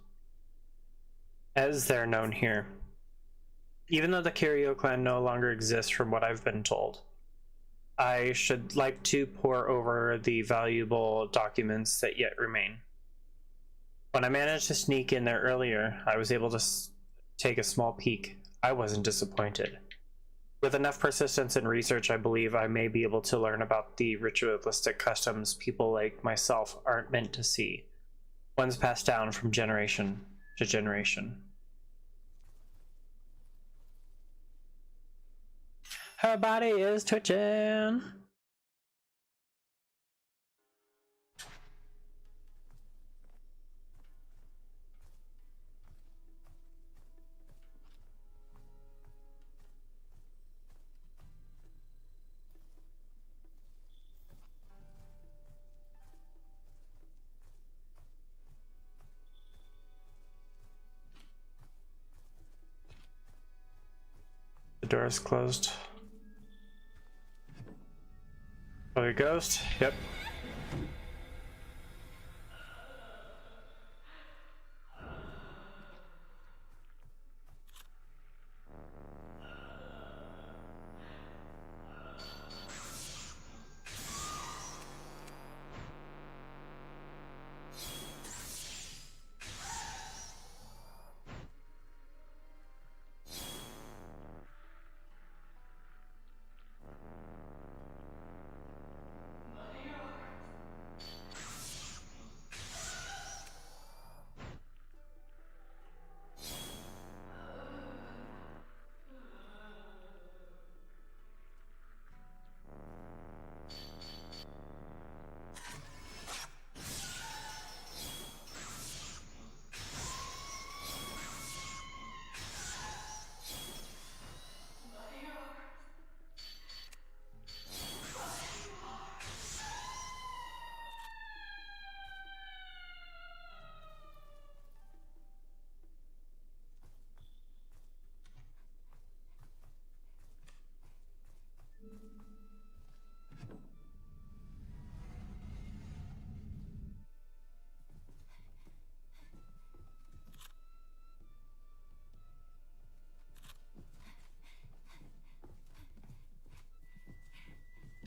as they're known here. Even though the Kiryu clan no longer exists from what I've been told, I should like to pore over the valuable documents that yet remain. When I managed to sneak in there earlier, I was able to take a small peek. I wasn't disappointed. With enough persistence and research, I believe I may be able to learn about the ritualistic customs people like myself aren't meant to see. Ones passed down from generation to generation. Her body is twitching. The door is closed. Oh, a ghost? Yep.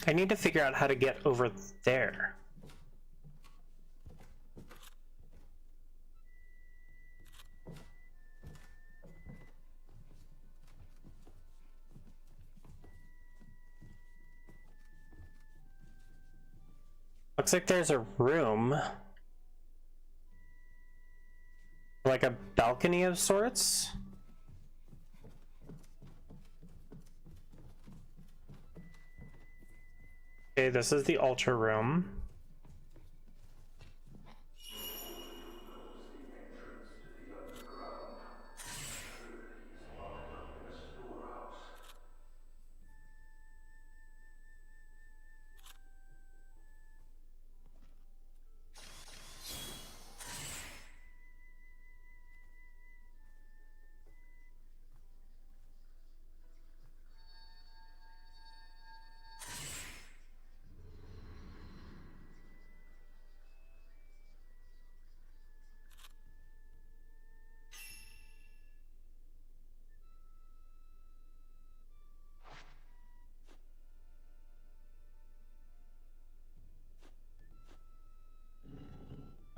I need to figure out how to get over there. Looks like there's a room. Like a balcony of sorts. Okay, this is the altar room.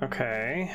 Okay.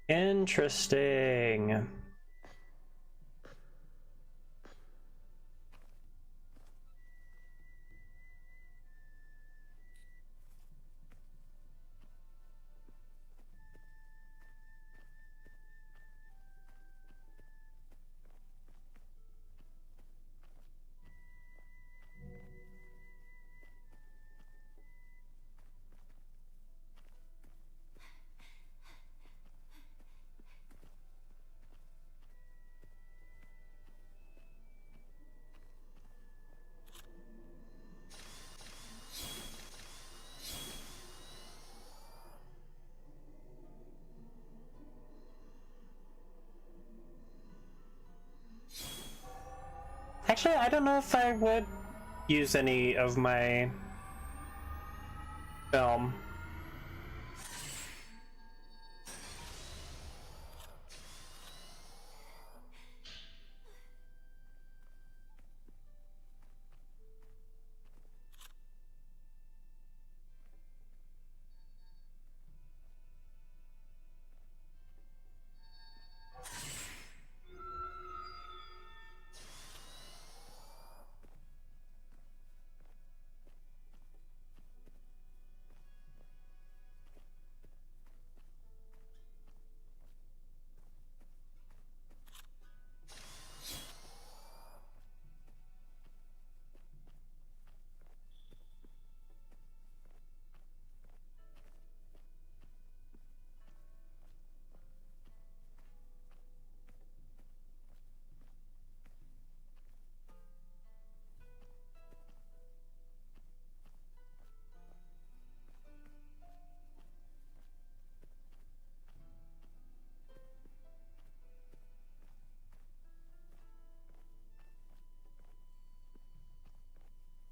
Interesting. Actually, I don't know if I would use any of my film.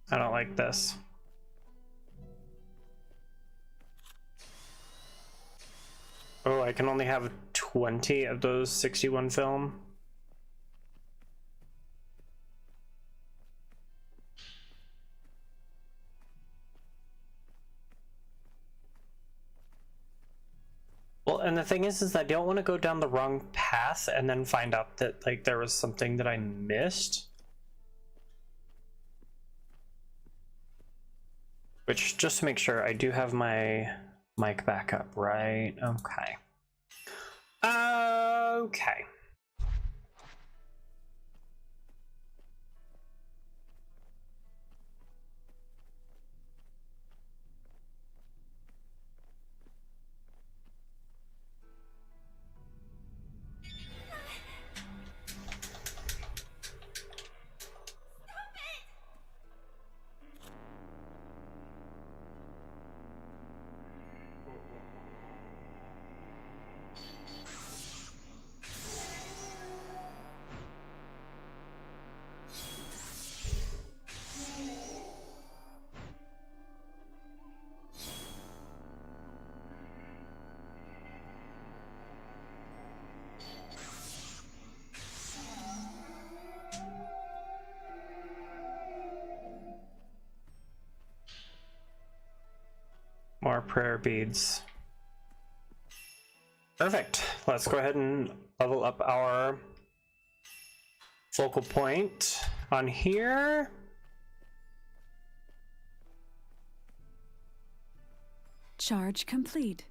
I don't like this. Oh, I can only have 20 of those 61 film. Well, and the thing is I don't want to go down the wrong path and then find out that like there was something that I missed. Which, just to make sure, I do have my mic back up, right? Okay. Okay. More prayer beads. Perfect. Let's go ahead and level up our focal point on here. Charge complete.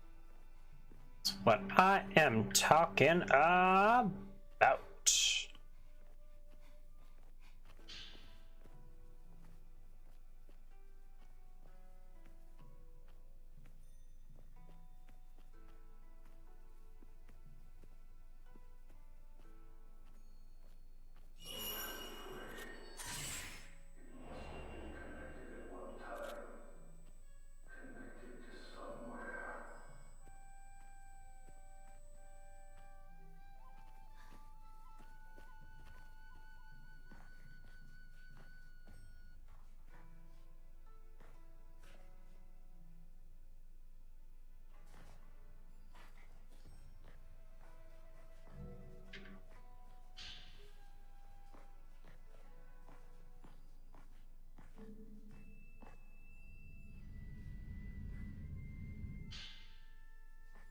That's what I am talking about.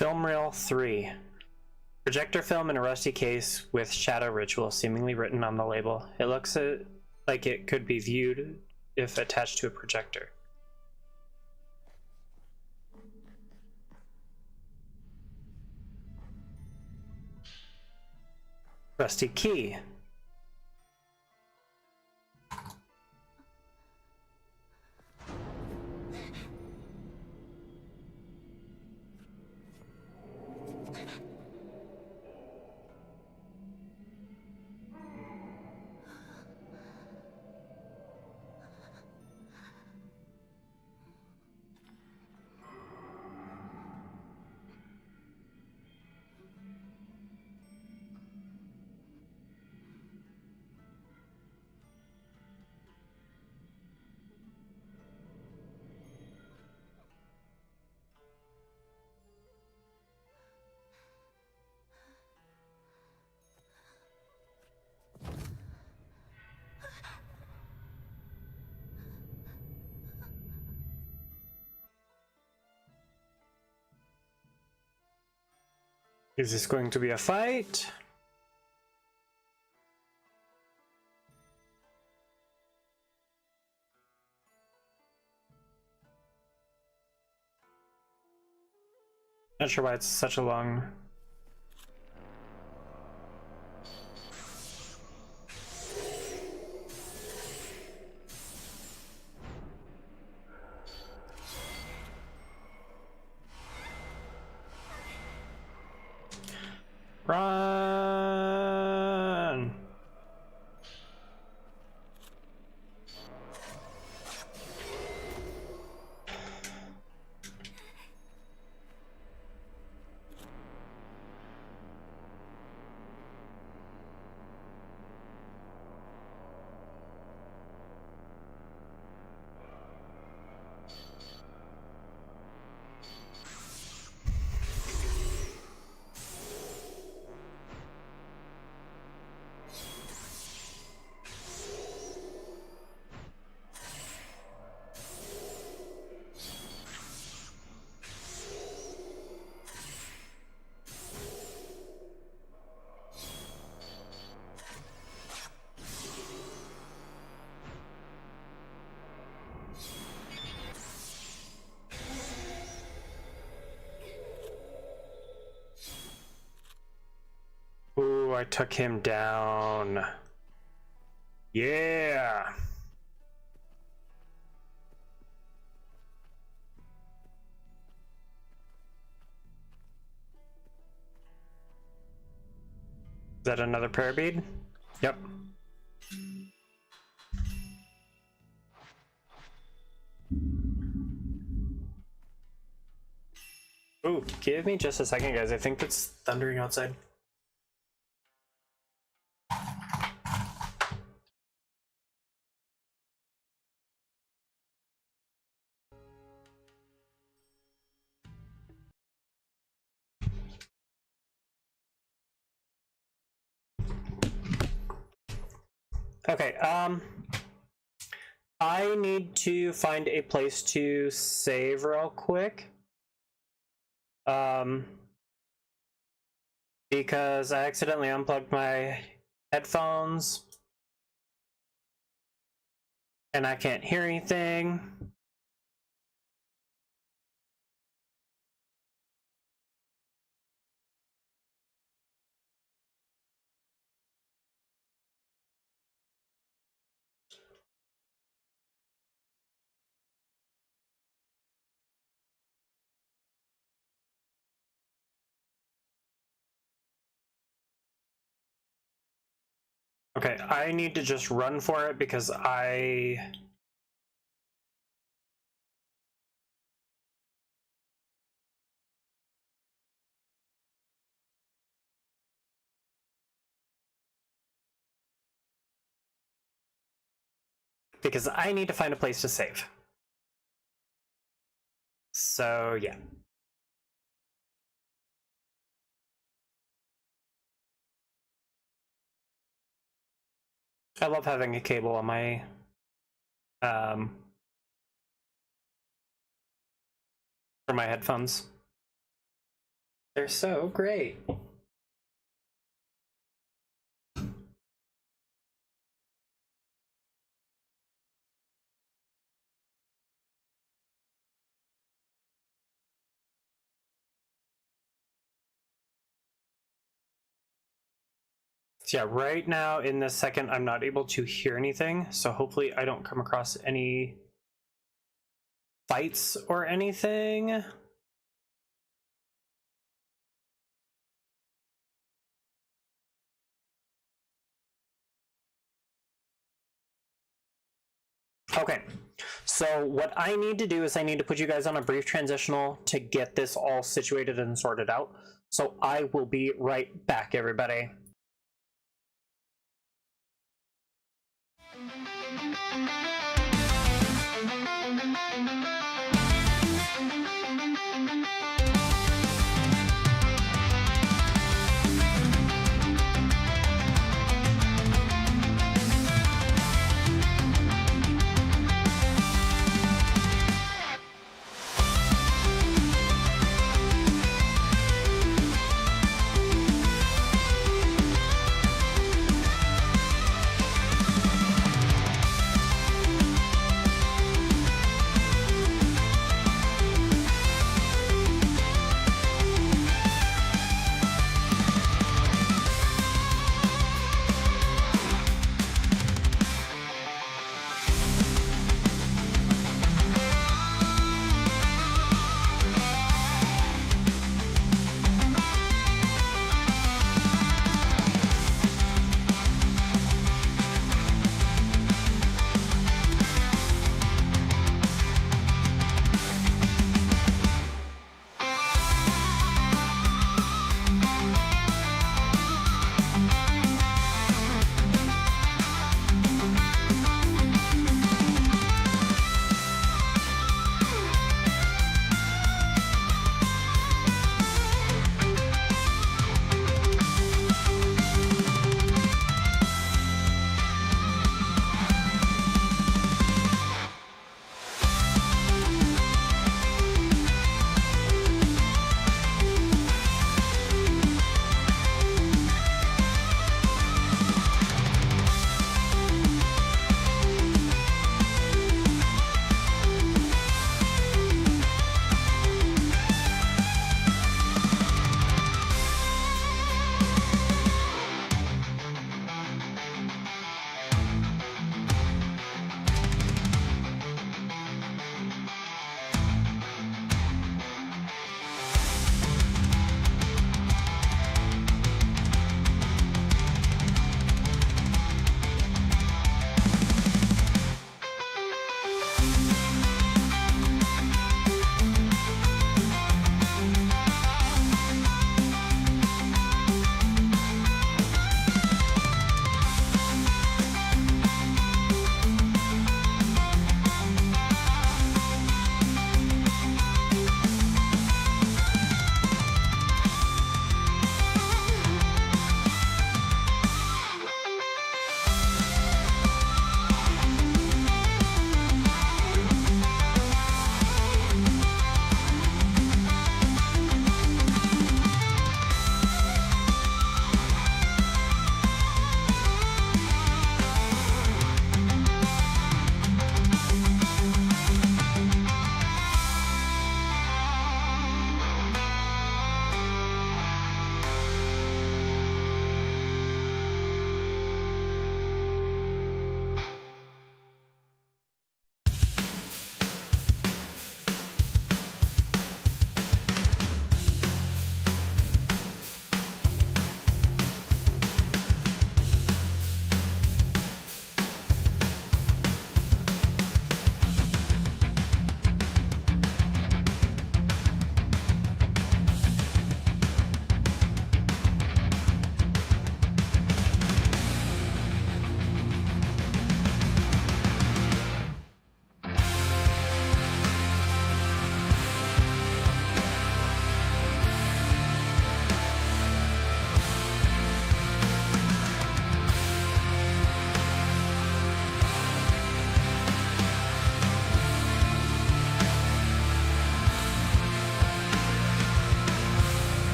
Film reel 3. Projector film in a rusty case with shadow ritual seemingly written on the label. It looks like it could be viewed if attached to a projector. Rusty key. Is this going to be a fight? Not sure why it's such a long... Run! Ooh, I took him down. Yeah! Is that another prayer bead? Yep. Ooh, give me just a second, guys. I think it's thundering outside. Okay, I need to find a place to save real quick. Because I accidentally unplugged my headphones and I can't hear anything. Okay, I need to just run for it because I need to find a place to save. So, yeah. I love having a cable on my for my headphones. They're so great. So yeah, right now in this second, I'm not able to hear anything. So hopefully I don't come across any fights or anything. Okay, so what I need to do is I need to put you guys on a brief transitional to get this all situated and sorted out. So I will be right back, everybody.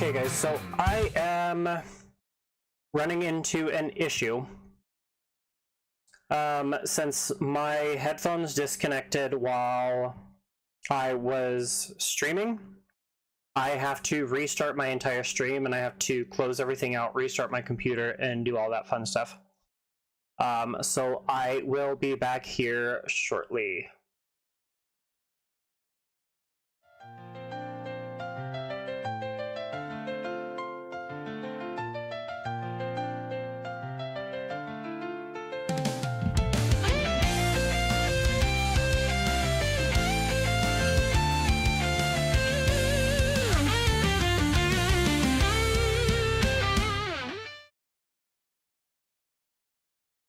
Okay, guys, so I am running into an issue. Since my headphones disconnected while I was streaming, I have to restart my entire stream, and I have to close everything out, restart my computer, and do all that fun stuff. So I will be back here shortly.